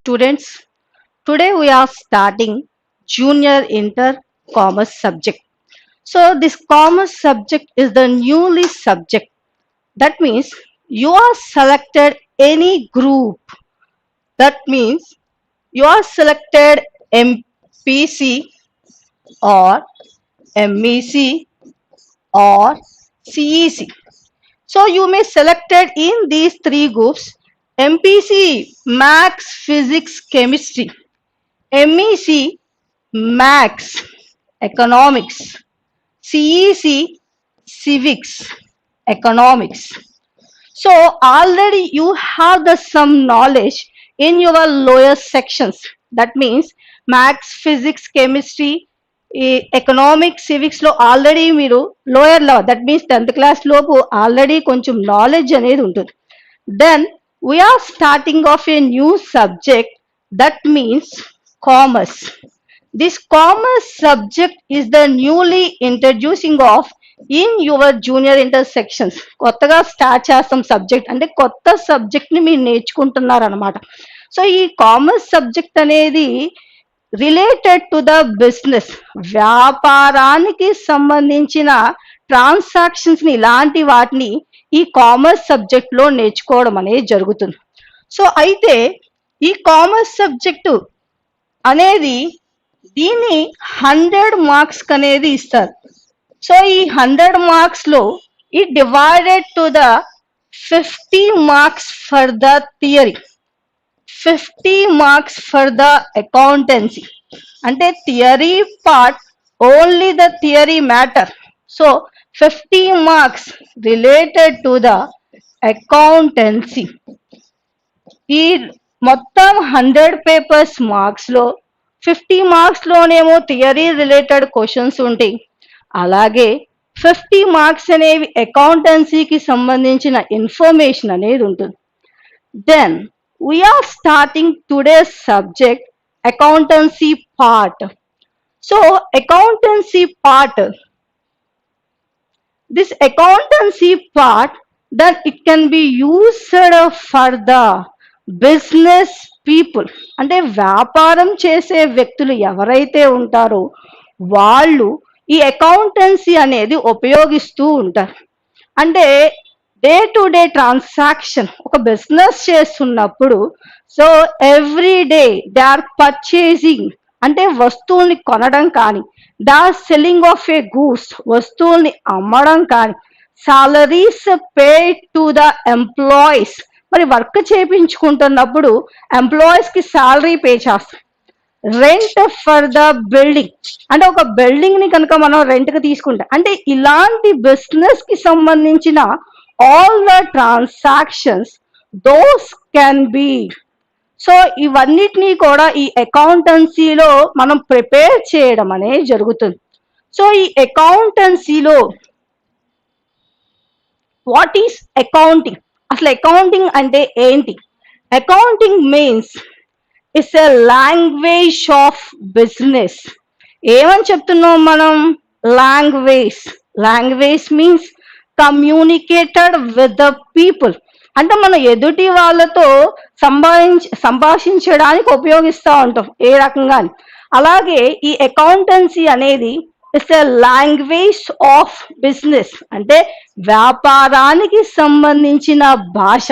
students. Today we are starting junior inter commerce subject. So this commerce subject is the newly subject. That means you are selected any group. That means you are selected MPC or MEC or CEC. So you may selected in these three groups: MPC Maths, Physics, Chemistry, MEC Maths, Economics, CEC Civics, Economics. So already you have the some knowledge in your lower sections. That means Maths, Physics, Chemistry, economics civics లో already మీరు lower లో that means 10th class లోపు already కొంచెం knowledge అనేది ఉంటుంది. Then we are starting of a new subject that means commerce. This commerce subject is the newly introducing of in your junior inter sections. కొత్తగా start చేస్తాం subject అంటే కొత్త subject ని మీరు నేర్చుకుంటున్నారు అనమాట. సో ఈ కామర్స్ సబ్జెక్ట్ అనేది రిలేటెడ్ టు ద బిజినెస్, వ్యాపారానికి సంబంధించిన ట్రాన్సాక్షన్స్ ని ఇలాంటి వాటిని ఈ కామర్స్ సబ్జెక్ట్ లో నేర్చుకోవడం అనేది జరుగుతుంది. సో అయితే ఈ కామర్స్ సబ్జెక్టు అనేది దీన్ని 100 మార్క్స్ అనేది ఇస్తారు. సో ఈ 100 మార్క్స్ లో ఈ divided to the 50 marks for the theory, 50 marks for the accountancy. అంటే theory part only the theory matter. So 50 marks related to the accountancy. ఈ మొత్తం 100 పేపర్స్ మార్క్స్ లో 50 మార్క్స్ లోనేమో థియరీ రిలేటెడ్ క్వశ్చన్స్ ఉంటాయి, అలాగే 50 మార్క్స్ అనేవి అకౌంటెన్సీకి సంబంధించిన ఇన్ఫర్మేషన్ అనేది ఉంటుంది. Then we are starting today's subject accountancy part. So accountancy part, this accountancy part, then it can be used for the business people. అంటే వ్యాపారం చేసే వ్యక్తులు ఎవరైతే ఉంటారో వాళ్ళు ఈ అకౌంటెన్సీ అనేది ఉపయోగిస్తూ ఉంటారు. అంటే డే టు డే ట్రాన్సాక్షన్ ఒక బిజినెస్ చేస్తున్నప్పుడు so every day they are purchasing అంటే వస్తువుల్ని కొనడం కానీ, they are selling of a goods వస్తువుల్ని అమ్మడం కానీ, salaries pay to the employees మరి వర్క్ చేయించుకుంటున్నప్పుడు ఎంప్లాయీస్ కి సాలరీ పే చేస్తాం. రెంట్ ఫర్ ద బిల్డింగ్ అంటే ఒక బిల్డింగ్ ని కనుక మనం రెంట్ కి తీసుకుంటే అంటే ఇలాంటి బిజినెస్ కి సంబంధించిన all the transactions those can be. So ఇవన్నిటినీ కూడా ఈ అకౌంటెన్సీలో మనం ప్రిపేర్ చేయడం అనేది జరుగుతుంది. సో ఈ అకౌంటెన్సీలో వాట్ ఈస్ అకౌంటింగ్, అసలు అకౌంటింగ్ అంటే ఏంటి? Accounting means it's a language of business. ఏమని చెప్తున్నాం మనం? Language. Language means communicated with the people అంటే మనం ఎదుటి వాళ్ళతో సంభాషించడానికి ఉపయోగిస్తూ ఉంటాం ఏ రకంగా. అలాగే ఈ అకౌంటెన్సీ అనేది it's a language of business అంటే వ్యాపారానికి సంబంధించిన భాష.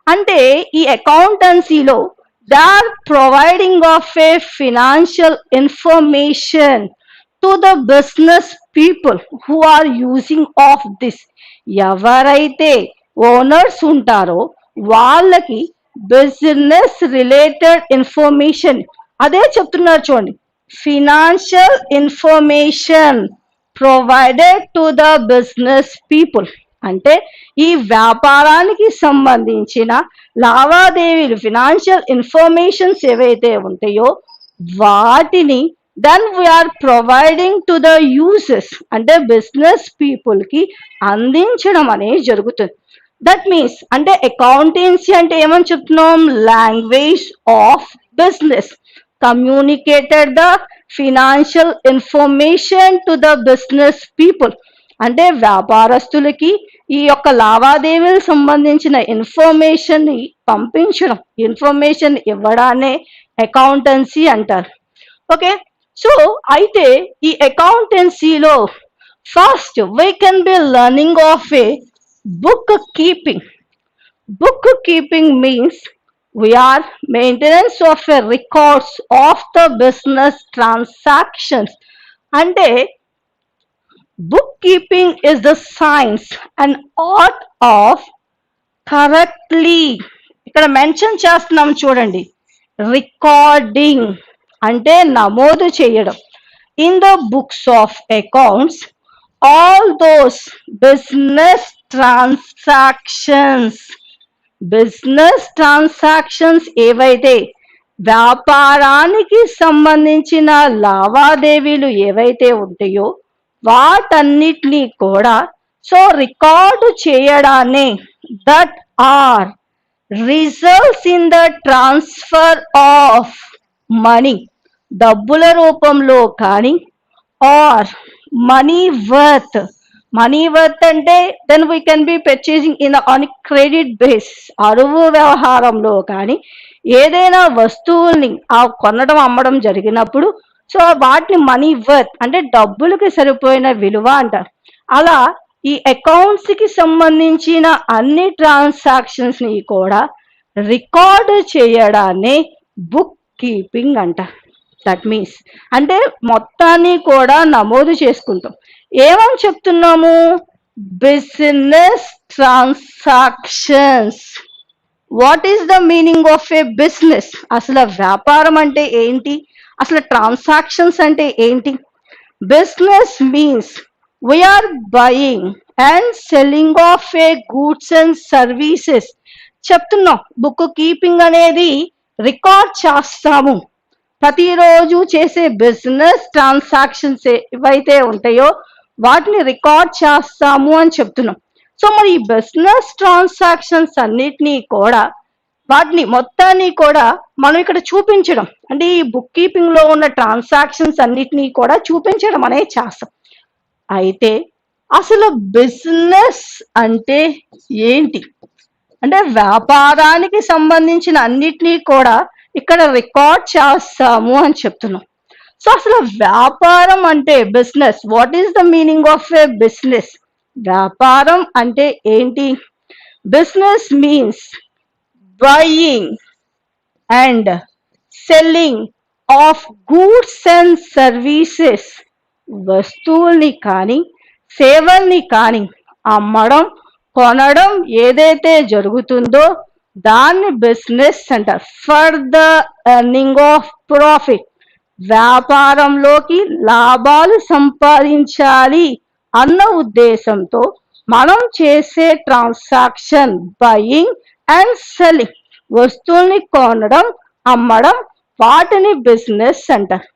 అంటే ఈ అకౌంటెన్సీలో they are providing of a financial information to the business people who are using of this. ఎవరైతే ఓనర్స్ ఉంటారో వాళ్ళకి బిజినెస్ రిలేటెడ్ ఇన్ఫర్మేషన్ అదే చెప్తున్నారు చూడండి, financial information provided to the business people. అంటే ఈ వ్యాపారానికి సంబంధించిన లావాదేవీలు ఫినాన్షియల్ ఇన్ఫర్మేషన్స్ ఏవైతే ఉంటాయో వాటిని then we are providing to the users అంటే బిజినెస్ పీపుల్ కి అందించడం అనేది జరుగుతుంది. దట్ మీన్స్ అంటే అకౌంటెన్సీ అంటే ఏమని చెప్తున్నాం? Language of business, communicated the financial information to the business people అంటే వ్యాపారస్తులకి ఈ యొక్క లావాదేవీలకు సంబంధించిన ఇన్ఫర్మేషన్ ని పంపించడం, ఇన్ఫర్మేషన్ ఇవ్వడాన్ని అకౌంటెన్సీ అంటారు. ఓకే, సో అయితే ఈ అకౌంటెన్సీలో first we can be learning of a book keeping. Book keeping means we are maintenance of a records of the business transactions. అంటే book keeping is the science and art of correctly, ఇక్కడ mention చేస్తున్నాం చూడండి, recording అంటే నమోదు చేయడం, in the books of accounts all those business transactions. Business transactions ఏవైతే వ్యాపారానికి సంబంధించిన లావాదేవీలు ఏవైతే ఉంటాయో వాటన్నిటినీ కూడా సో రికార్డు చేయడాన్ని that are results in the transfer of money, డబ్బుల రూపంలో కానీ or money worth. Money worth అంటే then we can be purchasing in on credit base, అరువు వ్యవహారంలో కానీ ఏదైనా వస్తువుల్ని కొనడం అమ్మడం జరిగినప్పుడు సో వాటిని మనీ వర్త్ అంటే డబ్బులకి సరిపోయిన విలువ అంటారు. అలా ఈ అకౌంట్స్ కి సంబంధించిన అన్ని ట్రాన్సాక్షన్స్ ని కూడా రికార్డు చేయడాన్ని బుక్ కీపింగ్ అంటారు. దట్ మీన్స్ అంటే మొత్తాన్ని కూడా నమోదు చేసుకుంటాం. ఏమని చెప్తున్నాము? Business transactions. What is the meaning of a business? అసలు వ్యాపారం అంటే ఏంటి? అసలు ట్రాన్సాక్షన్స్ అంటే ఏంటి? Business means we are buying and selling of a goods and services. చెప్తున్నాం బుక్ కీపింగ్ అనేది రికార్డ్ చేస్తాము. ప్రతిరోజు చేసే బిజినెస్ ట్రాన్సాక్షన్స్ ఏవైతే ఉంటాయో వాటిని రికార్డ్ చేస్తాము అని చెప్తున్నాం. సో మరి ఈ బిజినెస్ ట్రాన్సాక్షన్స్ అన్నిటినీ కూడా వాటిని మొత్తాన్ని కూడా మనం ఇక్కడ చూపించడం అంటే ఈ బుక్ కీపింగ్ లో ఉన్న ట్రాన్సాక్షన్స్ అన్నిటినీ కూడా చూపించడం అనేది చేస్తాం. అయితే అసలు బిజినెస్ అంటే ఏంటి అంటే వ్యాపారానికి సంబంధించిన అన్నిటినీ కూడా ఇక్కడ రికార్డ్ చేస్తాము అని చెప్తున్నాం. సో అసలు వ్యాపారం అంటే business, what is the meaning of a business? వ్యాపారం అంటే ఏంటి? Business means buying and selling of goods and services. వస్తువుల్ని కానీ సేవల్ని కానీ అమ్మడం కొనడం ఏదైతే జరుగుతుందో దాన్ని బిజినెస్ అంటారు. For the earning of profit, వ్యాపారంలోకి లాభాలు సంపాదించాలి అన్న ఉద్దేశంతో మనం చేసే ట్రాన్సాక్షన్ బయింగ్ అండ్ సెల్లింగ్. వస్తువుల్ని కొనడం అమ్మడం వాటిని బిజినెస్ అంటారు.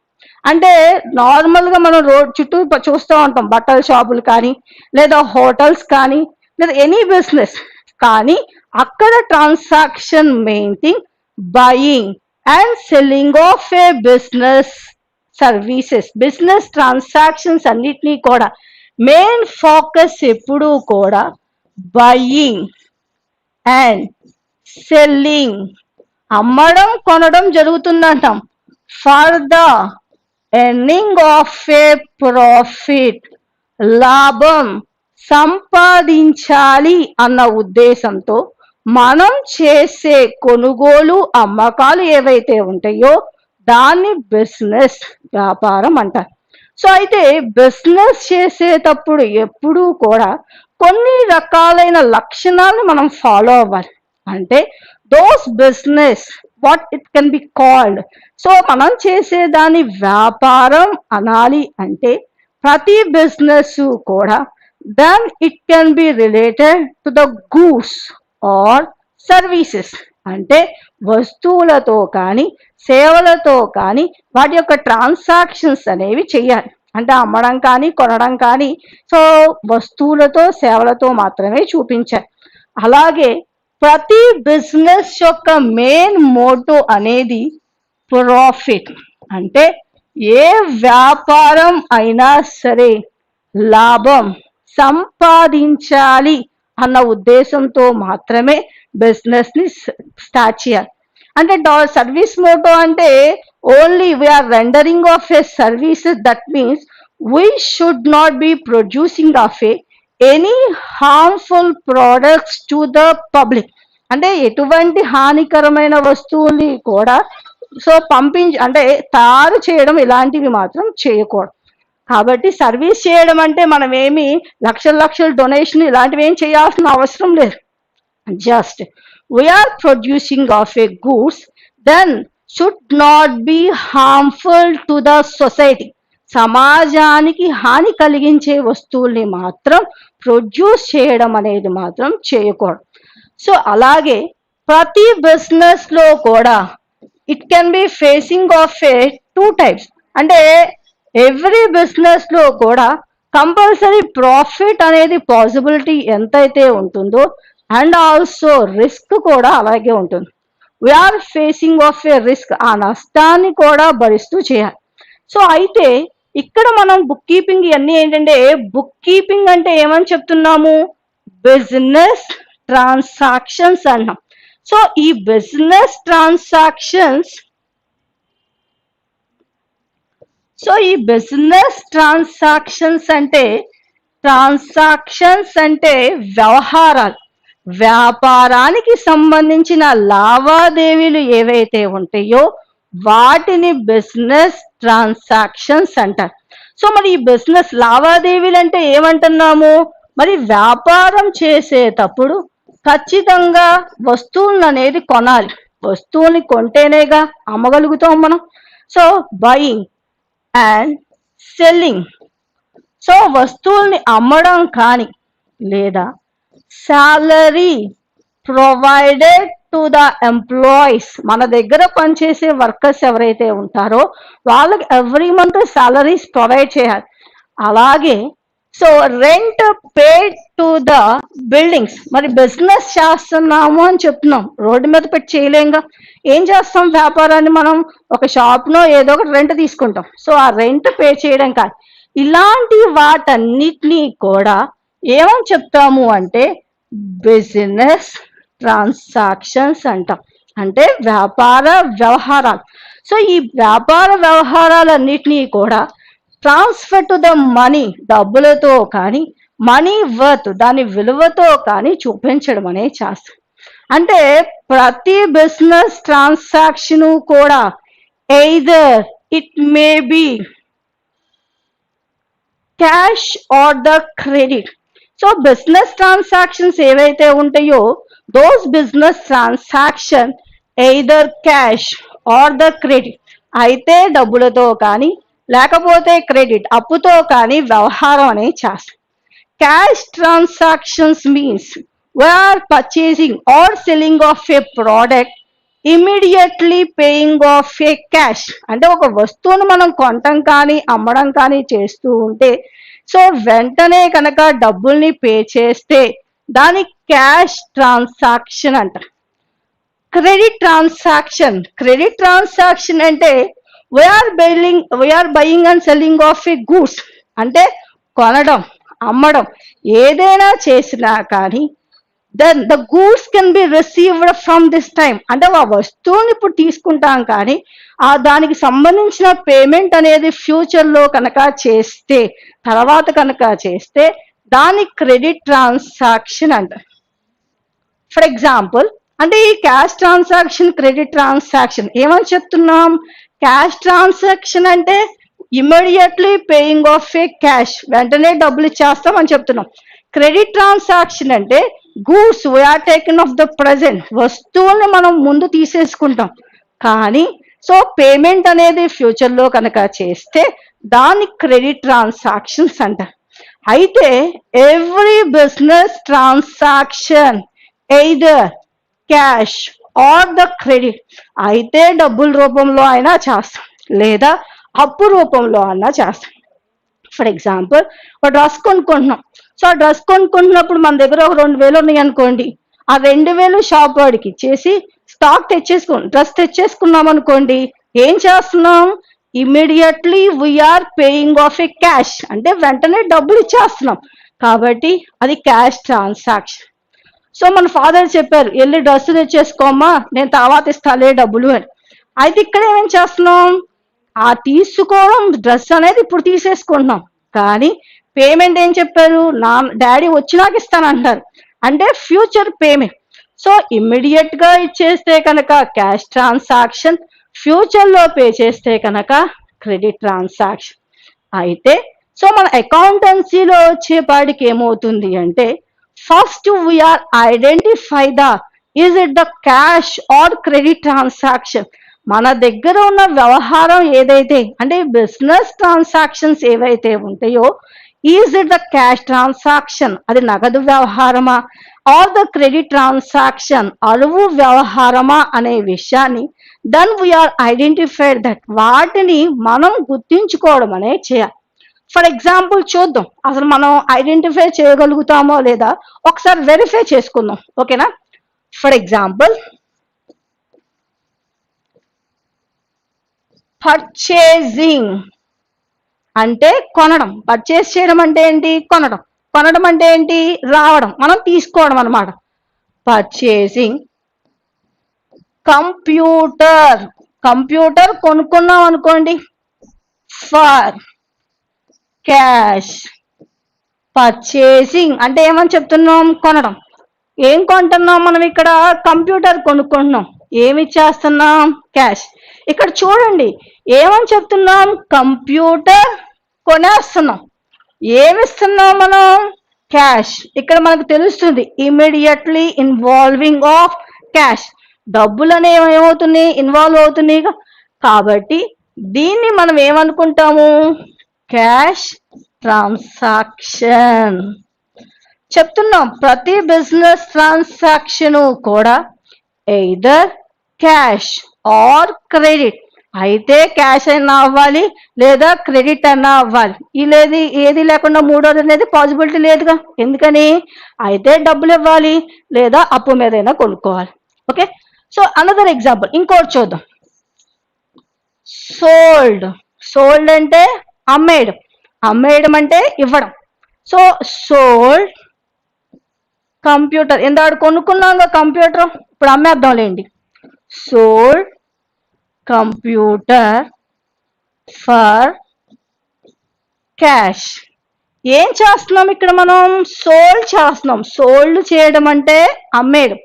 అంటే నార్మల్ గా మనం రోడ్ చుట్టూ చూస్తూ ఉంటాం, బట్టల షాపులు కానీ లేదా హోటల్స్ కానీ లేదా ఎనీ బిజినెస్, కానీ అక్కడ transaction main thing buying and selling of a business services. Business transactions అన్నిటినీ కూడా మెయిన్ ఫోకస్ ఎప్పుడూ కూడా బయింగ్ అండ్ సెల్లింగ్, అమ్మడం కొనడం జరుగుతుందంటాం. For the earning of a profit, లాభం సంపాదించాలి అన్న ఉద్దేశంతో మనం చేసే కొనుగోలు అమ్మకాలు ఏవైతే ఉంటాయో దాన్ని బిజినెస్ వ్యాపారం అంటారు. సో అయితే బిజినెస్ చేసేటప్పుడు ఎప్పుడూ కూడా కొన్ని రకాలైన లక్షణాలను మనం ఫాలో అవ్వాలి. అంటే those business what it can be called. So మనం చేసేదాన్ని వ్యాపారం అనాలి అంటే ప్రతి బిజినెస్ కూడా then it can be related to the goods or services. అంటే వస్తువులతో కానీ సేవలతో కానీ వాటి యొక్క ట్రాన్సాక్షన్స్ అనేవి చేయాలి. అంటే అమ్మడం కానీ కొనడం కానీ సో వస్తువులతో సేవలతో మాత్రమే చూపించాలి. అలాగే ప్రతి బిజినెస్ యొక్క మెయిన్ మోటో అనేది ప్రాఫిట్. అంటే ఏ వ్యాపారం అయినా సరే లాభం సంపాదించాలి అన్న ఉద్దేశంతో మాత్రమే బిజినెస్ ని స్టార్ట్ చేయాలి. అంటే సర్వీస్ మోటో అంటే only we are rendering of a services, that means we should not be producing of a any harmful products to the public. అంటే ఎటువంటి హానికరమైన వస్తువుని కూడా అంటే తయారు చేయడం ఇలాంటివి మాత్రం చేయకూడదు. కాబట్టి సర్వీస్ చేయడం అంటే మనం ఏమి లక్షల డొనేషన్ ఇలాంటివి ఏం చేయాల్సిన అవసరం లేదు. Just we are producing of a goods then should not be harmful to the society. సమాజానికి హాని కలిగించే వస్తువుల్ని మాత్రం ప్రొడ్యూస్ చేయడం అనేది మాత్రం చేయకూడదు. సో అలాగే ప్రతి బిజినెస్ లో కూడా it can be facing of A 2 types. అంటే ఎవ్రీ బిజినెస్ లో కూడా కంపల్సరీ ప్రాఫిట్ అనేది పాసిబిలిటీ ఎంతైతే ఉంటుందో అండ్ ఆల్సో రిస్క్ కూడా అలాగే ఉంటుంది. We are facing of a risk, ఆ నష్టాన్ని కూడా భరిస్తూ చేయాలి. సో అయితే ఇక్కడ మనం బుక్ కీపింగ్ ఇవన్నీ ఏంటంటే, బుక్ కీపింగ్ అంటే ఏమని చెప్తున్నాము, బిజినెస్ ట్రాన్సాక్షన్స్ అన్నాం. సో ఈ బిజినెస్ ట్రాన్సాక్షన్స్ అంటే వ్యవహారాలు, వ్యాపారానికి సంబంధించిన లావాదేవీలు ఏవైతే ఉంటాయో వాటిని బిజినెస్ ట్రాన్సాక్షన్స్ అంటారు. సో మరి ఈ బిజినెస్ లావాదేవీలు అంటే ఏమంటున్నాము, మరి వ్యాపారం చేసేటప్పుడు ఖచ్చితంగా వస్తువులను అనేది కొనాలి. వస్తువుని కొంటేనేగా అమ్మగలుగుతాం మనం. So buying and selling. So వస్తువుల్ని అమ్మడం కానీ లేదా salary provided to the employees, మన దగ్గర పనిచేసే వర్కర్స్ ఎవరైతే ఉంటారో వాళ్ళకి ఎవ్రీ మంత్ సాలరీస్ ప్రొవైడ్ చేయాలి. అలాగే so rent paid to the buildings. మరి బిజినెస్ చేస్తున్నాము అని చెప్తున్నాం, రోడ్డు మీద పెట్టి చేయలేంగా. ఏం చేస్తాం, వ్యాపారాన్ని మనం ఒక షాప్నో ఏదో ఒకటి రెంట్ తీసుకుంటాం. సో ఆ రెంట్ పే చేయడం కాదు, ఇలాంటి వాటన్నిటినీ కూడా ఏమని చెప్తాము అంటే బిజినెస్ ట్రాన్సాక్షన్స్ అంటాం. అంటే వ్యాపార వ్యవహారాలు. సో ఈ వ్యాపార వ్యవహారాలన్నిటినీ కూడా ట్రాన్స్ఫర్ టు ద మనీ, డబ్బులతో కానీ మనీ వర్త్, దాని విలువతో కానీ చూపించడం అనేది చేస్తాం. అంటే ప్రతి బిజినెస్ ట్రాన్సాక్షన్ కూడా either it may be cash or the credit. So business transactions ఏవైతే ఉంటాయో those business transaction either cash or the credit, అయితే డబ్బులతో కానీ లేకపోతే క్రెడిట్ అప్పుతో కానీ వ్యవహారం అనేది చేస్తాం. Cash transactions means we are purchasing or selling of a product immediately paying of a cash. అంటే ఒక వస్తువును మనం కొనటం కానీ అమ్మడం కానీ చేస్తూ ఉంటే సో వెంటనే కనుక డబ్బుల్ని పే చేస్తే దాని క్యాష్ ట్రాన్సాక్షన్ అంటారు. క్రెడిట్ ట్రాన్సాక్షన్ అంటే we are buying and selling of a goods. అంటే కొనడం అమ్మడం ఏదైనా చేసినా కానీ then the goods can be received from this time. అంటే ఆ వస్తువుని ఇప్పుడు తీసుకుంటాం కానీ దానికి సంబంధించిన పేమెంట్ అనేది ఫ్యూచర్లో కనుక చేస్తే, తర్వాత కనుక చేస్తే దాని క్రెడిట్ ట్రాన్సాక్షన్ అంటారు. ఫర్ ఎగ్జాంపుల్ అంటే ఈ క్యాష్ ట్రాన్సాక్షన్, క్రెడిట్ ట్రాన్సాక్షన్ ఏమని చెప్తున్నాం, క్యాష్ ట్రాన్సాక్షన్ అంటే immediately paying of a cash, వెంటనే డబ్బులు ఇచ్చేస్తాం అని చెప్తున్నాం. క్రెడిట్ ట్రాన్సాక్షన్ అంటే goods we are taken of the present, వస్తువుల్ని మనం ముందు తీసేసుకుంటాం కానీ సో పేమెంట్ అనేది ఫ్యూచర్లో కనుక చేస్తే దాని క్రెడిట్ ట్రాన్సాక్షన్స్ అంటారు. అయితే every business transaction either cash or the credit, అయితే డబ్బుల రూపంలో అయినా చేస్తాం లేదా అప్పు రూపంలో అయినా చేస్తాం. ఫర్ ఎగ్జాంపుల్ ఒక డ్రెస్ కొనుక్కుంటున్నాం. సో ఆ డ్రెస్ కొనుక్కుంటున్నప్పుడు మన దగ్గర ఒక 2,000 ఉన్నాయి అనుకోండి, ఆ 2,000 షాప్ వాడికి ఇచ్చేసి డ్రెస్ తెచ్చేసుకున్నాం అనుకోండి, ఏం చేస్తున్నాం, immediately we are paying of a cash, అంటే వెంటనే డబ్బులు ఇచ్చేస్తున్నాం కాబట్టి అది క్యాష్ ట్రాన్సాక్షన్. సో మన ఫాదర్ చెప్పారు, వెళ్ళి డ్రెస్ తెచ్చేసుకోమ్మా, నేను తర్వాత ఇస్తాలే డబ్బులు అని. అయితే ఇక్కడ ఏమేం చేస్తున్నాం, ఆ తీసుకోవడం డ్రెస్ అనేది ఇప్పుడు తీసేసుకుంటున్నాం, కానీ పేమెంట్ ఏం చెప్పారు, డాడీ వచ్చినాక ఇస్తానంటారు, అంటే ఫ్యూచర్ పేమెంట్. సో ఇమ్మీడియట్ గా ఇచ్చేస్తే కనుక క్యాష్ ట్రాన్సాక్షన్, ఫ్యూచర్ లో పే చేస్తే కనుక క్రెడిట్ ట్రాన్సాక్షన్. అయితే సో మన అకౌంటెన్సీలో వచ్చేపాటికి ఏమవుతుంది అంటే, first we are identify is it the cash or credit transaction. మన దగ్గర ఉన్న వ్యవహారం ఏదైతే అంటే బిజినెస్ ట్రాన్సాక్షన్స్ ఏవైతే ఉంటాయో, is it the cash transaction, అది నగదు వ్యవహారమా, ఆర్ ద క్రెడిట్ ట్రాన్సాక్షన్, అరువు వ్యవహారమా అనే విషయాన్ని దెన్ వీఆర్ ఐడెంటిఫైడ్ దట్, వాటిని మనం గుర్తించుకోవడం అనేది చేయాలి. ఫర్ ఎగ్జాంపుల్ చూద్దాం, అసలు మనం ఐడెంటిఫై చేయగలుగుతామో లేదా ఒకసారి వెరిఫై చేసుకుందాం, ఓకేనా. ఫర్ ఎగ్జాంపుల్, పర్చేజింగ్ అంటే కొనడం, పర్చేస్ చేయడం అంటే ఏంటి, కొనడం, కొనడం అంటే ఏంటి, రావడం, మనం తీసుకోవడం అనమాట. పర్చేసింగ్ కంప్యూటర్, కంప్యూటర్ కొనుక్కున్నాం అనుకోండి, ఫర్ క్యాష్. పర్చేసింగ్ అంటే ఏమని చెప్తున్నాం, కొనడం. ఏం కొంటున్నాం మనం ఇక్కడ, కంప్యూటర్ కొనుక్కుంటున్నాం, ఏమి ఇచ్చేస్తున్నాం, క్యాష్. ఇక్కడ చూడండి ఏమని చెప్తున్నాం, కంప్యూటర్ కొనేస్తున్నాం, ఏమిస్తున్నాం మనం, క్యాష్. ఇక్కడ మనకు తెలుస్తుంది ఇమీడియట్లీ ఇన్వాల్వింగ్ ఆఫ్ క్యాష్, డబ్బులు అనేవి ఏమవుతున్నాయి, ఇన్వాల్వ్ అవుతున్నాయి. కాబట్టి దీన్ని మనం ఏమనుకుంటాము, క్యాష్ ట్రాన్సాక్షన్. చెప్తున్నాం ప్రతి బిజినెస్ ట్రాన్సాక్షన్ కూడా ఎయిదర్ క్యాష్ ఆర్ క్రెడిట్, అయితే క్యాష్ అయినా అవ్వాలి లేదా క్రెడిట్ అన్నా అవ్వాలి. ఏది లేకుండా మూడోది అనేది పాసిబిలిటీ లేదుగా, ఎందుకని అయితే డబ్బులు ఇవ్వాలి లేదా అప్పు మీదైనా కొనుక్కోవాలి. ఓకే, సో అనదర్ ఎగ్జాంపుల్ ఇంకోటి చూద్దాం. సోల్డ్, సోల్డ్ అంటే అమ్మేయడం, అమ్మేయడం అంటే ఇవ్వడం. సో సోల్డ్ కంప్యూటర్, ఇందాక కొనుక్కున్నాం కంప్యూటర్, ఇప్పుడు అమ్మేద్దాంలేండి. Sold computer for cash. ఏం చేస్తున్నాం ఇక్కడ మనం, సోల్డ్ చేస్తున్నాం. సోల్డ్ చేయడం అంటే అమ్మేయడం.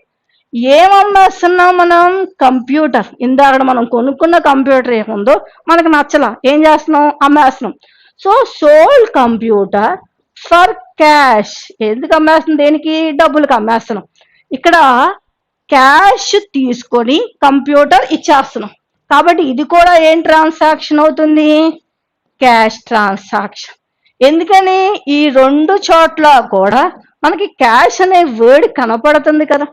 ఏం అమ్మేస్తున్నాం మనం, కంప్యూటర్. ఇందాక మనం కొనుక్కున్న కంప్యూటర్ ఏముందో మనకు నచ్చలా, ఏం చేస్తున్నాం, అమ్మేస్తున్నాం. So sold computer for cash. ఎందుకు అమ్మేస్తున్నాం, దేనికి, డబ్బులకు అమ్మేస్తున్నాం. ఇక్కడ క్యాష్ తీసుకొని కంప్యూటర్ ఇచ్చేస్తున్నాం, కాబట్టి ఇది కూడా ఏం ట్రాన్సాక్షన్ అవుతుంది, క్యాష్ ట్రాన్సాక్షన్. ఎందుకని ఈ రెండు చోట్ల కూడా మనకి క్యాష్ అనే వర్డ్ కనపడుతుంది కదా,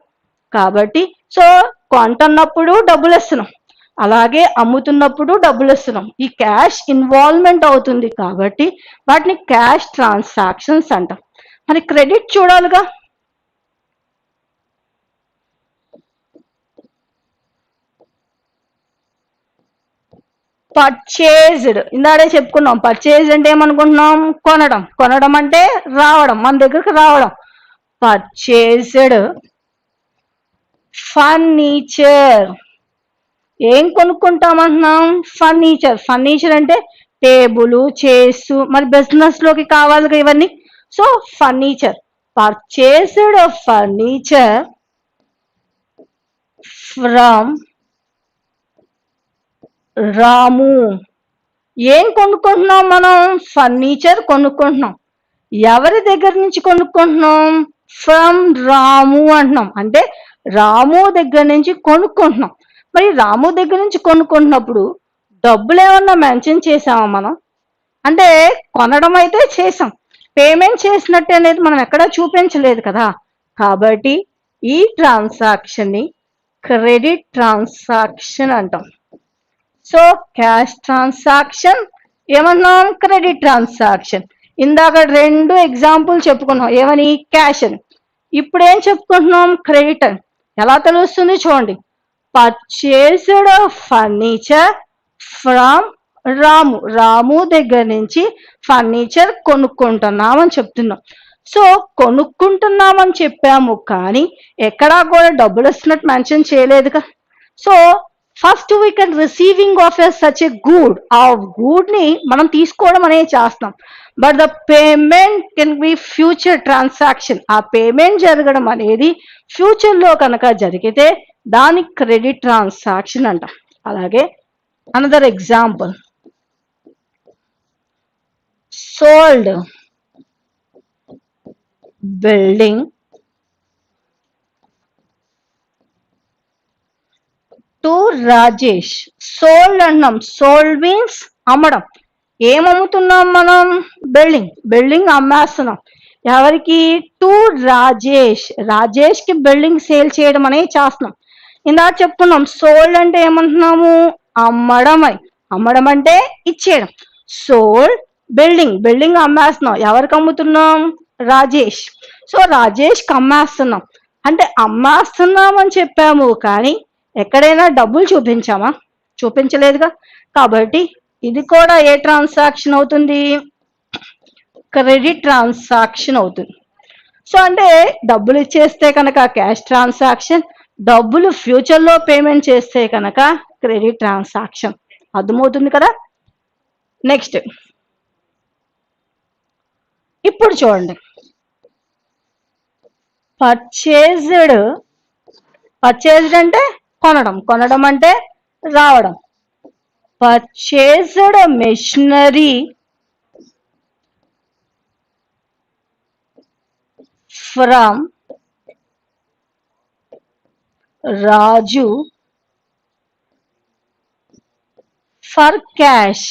కాబట్టి సో కొంటున్నప్పుడు డబ్బులు ఇస్తున్నాం, అలాగే అమ్ముతున్నప్పుడు డబ్బులు ఇస్తున్నాం, ఈ క్యాష్ ఇన్వాల్వ్మెంట్ అవుతుంది, కాబట్టి వాటిని క్యాష్ ట్రాన్సాక్షన్స్ అంటాం. మరి క్రెడిట్ చూడాలిగా, పర్చేజ్డ్. ఇందాడే చెప్పుకున్నాం, పర్చేజ్ అంటే ఏమనుకుంటున్నాం, కొనడం, కొనడం అంటే రావడం, మన దగ్గరకు రావడం. పర్చేజ్డ్ ఫర్నిచర్, ఏం కొనుక్కుంటామంటున్నాం, ఫర్నిచర్. ఫర్నిచర్ అంటే టేబుల్, చైర్స్, మరి బిజినెస్ లోకి కావాలి ఇవన్నీ. So furniture, purchased furniture from Ramu. ఏం కొనుక్కుంటున్నాం మనం, ఫర్నిచర్ కొనుక్కుంటున్నాం. ఎవరి దగ్గర నుంచి కొనుక్కుంటున్నాం, ఫ్రమ్ రాము అంటున్నాం, అంటే రాము దగ్గర నుంచి కొనుక్కుంటున్నాం. మరి రాము దగ్గర నుంచి కొనుక్కుంటున్నప్పుడు డబ్బులు ఏమన్నా మెన్షన్ చేసామా మనం, అంటే కొనడం అయితే చేసాం, పేమెంట్ చేసినట్టు అనేది మనం ఎక్కడా చూపించలేదు కదా, కాబట్టి ఈ ట్రాన్సాక్షన్ ని క్రెడిట్ ట్రాన్సాక్షన్ అంటాం. సో క్యాష్ ట్రాన్సాక్షన్ ఏమన్నాం, క్రెడిట్ ట్రాన్సాక్షన్. ఇందాక రెండు ఎగ్జాంపుల్ చెప్పుకున్నాం, ఏమని, క్యాష్ అని. ఇప్పుడు ఏం చెప్పుకుంటున్నాం, క్రెడిట్ అని. ఎలా తెలుస్తుంది చూడండి, పర్చేస్డ్ ఫర్నిచర్ ఫ్రమ్ రాము, రాము దగ్గర నుంచి ఫర్నిచర్ కొనుక్కుంటున్నాం అని చెప్తున్నాం. సో కొనుక్కుంటున్నామని చెప్పాము కానీ ఎక్కడా కూడా డబ్బులు వస్తున్నట్టు మెన్షన్ చేయలేదుగా. So first we can receiving of a such a good, ఆ గుడ్ ని మనం తీసుకోవడం అనేది చేస్తాం. But the payment can be future transaction. ఆ పేమెంట్ జరగడం అనేది ఫ్యూచర్ లో కనుక జరిగితే దాని క్రెడిట్ ట్రాన్సాక్షన్ అంట. అలాగే another example, sold building to Rajesh. Sold అంటున్నాం, సోల్డ్ మీన్స్ అమ్మడం. ఏమమ్ముతున్నాం మనం? బిల్డింగ్ అమ్మేస్తున్నాం. ఎవరికి? టు రాజేష్. రాజేష్ కి బిల్డింగ్ సేల్ చేయడం అనేది చేస్తున్నాం. ఇందాక చెప్పుకున్నాం సోల్డ్ అంటే ఏమంటున్నాము? అమ్మడం. అమ్మడం అంటే ఇచ్చేయడం. సోల్డ్ బిల్డింగ్ అమ్మేస్తున్నాం. ఎవరికి అమ్ముతున్నాం? రాజేష్. సో రాజేష్ కి అమ్మేస్తున్నాం. అంటే అమ్మేస్తున్నాం అని చెప్పాము కానీ ఎక్కడైనా డబ్బులు చూపించామా? చూపించలేదుగా. కాబట్టి ఇది కూడా ఏ ట్రాన్సాక్షన్ అవుతుంది? క్రెడిట్ ట్రాన్సాక్షన్ అవుతుంది. సో అంటే డబ్బులు ఇచ్చేస్తే కనుక క్యాష్ ట్రాన్సాక్షన్, డబ్బులు ఫ్యూచర్లో పేమెంట్ చేస్తే కనుక క్రెడిట్ ట్రాన్సాక్షన్. అర్థమవుతుంది కదా. నెక్స్ట్ ఇప్పుడు చూడండి, పర్చేజ్డ్ అంటే కొనడం అంటే రావడం. Purchased machinery from Raju for cash.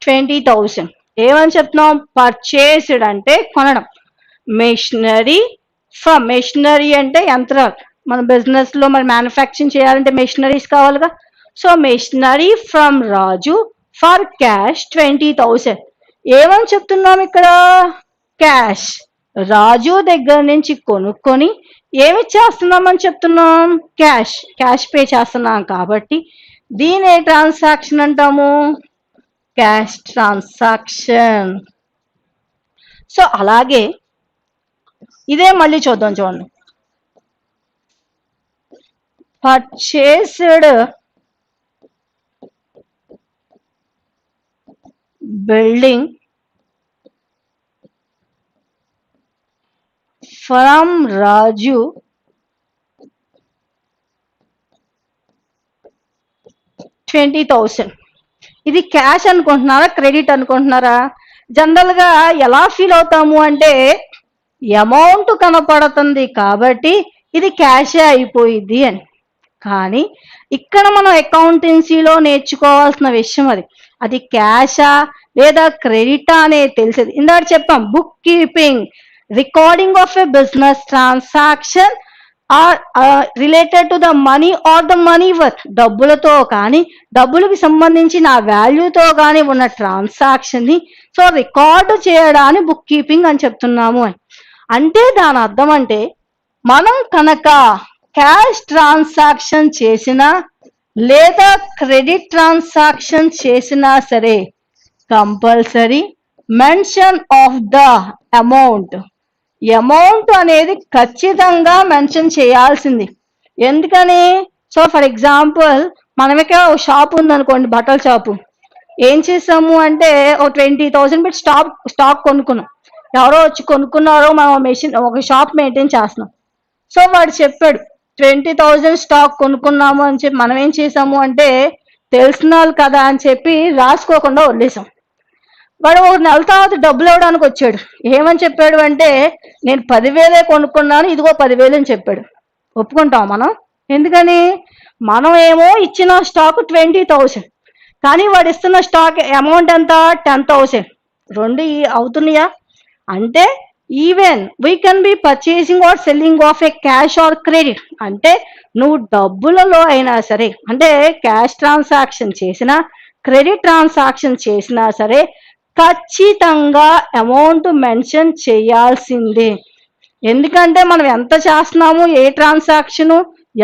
20,000. ఏమని చెప్తున్నాం? పర్చేస్డ్ అంటే కొనడం. మెషినరీ ఫ్రమ్, మెషినరీ అంటే యంత్రాలు. మన బిజినెస్ లో మన మ్యానుఫ్యాక్చరింగ్ చేయాలంటే మెషినరీస్ కావాలిగా. So machinery from Raju for cash 20,000. ఏమని చెప్తున్నాం ఇక్కడ? క్యాష్. రాజు దగ్గర నుంచి కొనుక్కొని ఏమి చేస్తున్నామని చెప్తున్నాం? క్యాష్ పే చేస్తున్నాం. కాబట్టి దీని ఏ ట్రాన్సాక్షన్ అంటాము? Cash transaction. సో అలాగే ఇదే మళ్ళీ చూద్దాం. చూడండి, పర్చేస్డ్ బిల్డింగ్ ఫ్రమ్ రాజు $20,000. ఇది క్యాష్ అనుకుంటున్నారా? క్రెడిట్ అనుకుంటున్నారా? జనరల్ గా ఎలా ఫీల్ అవుతాము అంటే అమౌంట్ కనపడుతుంది కాబట్టి ఇది క్యాషే అయిపోయింది అని. కానీ ఇక్కడ మనం అకౌంటెన్సీలో నేర్చుకోవాల్సిన విషయం అది క్యాషా లేదా క్రెడిటా అనేది తెలిసేది. ఇందాక చెప్పాం, book keeping, recording of a business transaction are related to the money are the money worth. డబ్బులతో కానీ డబ్బులకు సంబంధించిన వాల్యూతో కానీ ఉన్న ట్రాన్సాక్షన్ ని సో రికార్డు చేయడాన్ని బుక్ కీపింగ్ అని చెప్తున్నాము అని. అంటే దాని అర్థం అంటే మనం కనుక క్యాష్ ట్రాన్సాక్షన్ చేసినా లేదా క్రెడిట్ ట్రాన్సాక్షన్ చేసినా సరే compulsory mention of the amount అనేది ఖచ్చితంగా మెన్షన్ చేయాల్సింది. ఎందుకని? సో ఫర్ ఎగ్జాంపుల్ మనమే ఒక షాప్ ఉందనుకోండి, బట్టల షాపు. ఏం చేసాము అంటే ఒక 20,000 పెట్టి స్టాక్ కొనుక్కున్నాం. ఎవరో వచ్చి కొనుక్కున్నారో, మనం ఒక షాప్ మెయింటైన్ చేస్తున్నాం. సో వాడు చెప్పాడు 20,000 స్టాక్ కొనుక్కున్నాము అని చెప్పి మనం ఏం చేసాము అంటే తెలిసిన వాళ్ళు కదా అని చెప్పి రాసుకోకుండా వదిలేసాం. వాడు ఒక నెల తర్వాత డబ్బులు ఇవ్వడానికి వచ్చాడు. ఏమని చెప్పాడు అంటే నేను 10,000 కొనుక్కున్నాను, ఇదిగో 10,000 అని చెప్పాడు. ఒప్పుకుంటాం మనం? ఎందుకని? మనం ఏమో ఇచ్చిన స్టాక్ 20,000 కానీ వాడు ఇస్తున్న స్టాక్ అమౌంట్ ఎంత? 10,000. రెండు అవుతున్నాయా? అంటే even we can be purchasing or selling of a cash or credit. అంటే నువ్వు డబ్బులలో అయినా సరే, అంటే క్యాష్ ట్రాన్సాక్షన్ చేసినా క్రెడిట్ ట్రాన్సాక్షన్ చేసినా సరే ఖచ్చితంగా అమౌంట్ మెన్షన్ చేయాల్సిందే. ఎందుకంటే మనం ఎంత చేస్తున్నాము, ఏ ట్రాన్సాక్షను,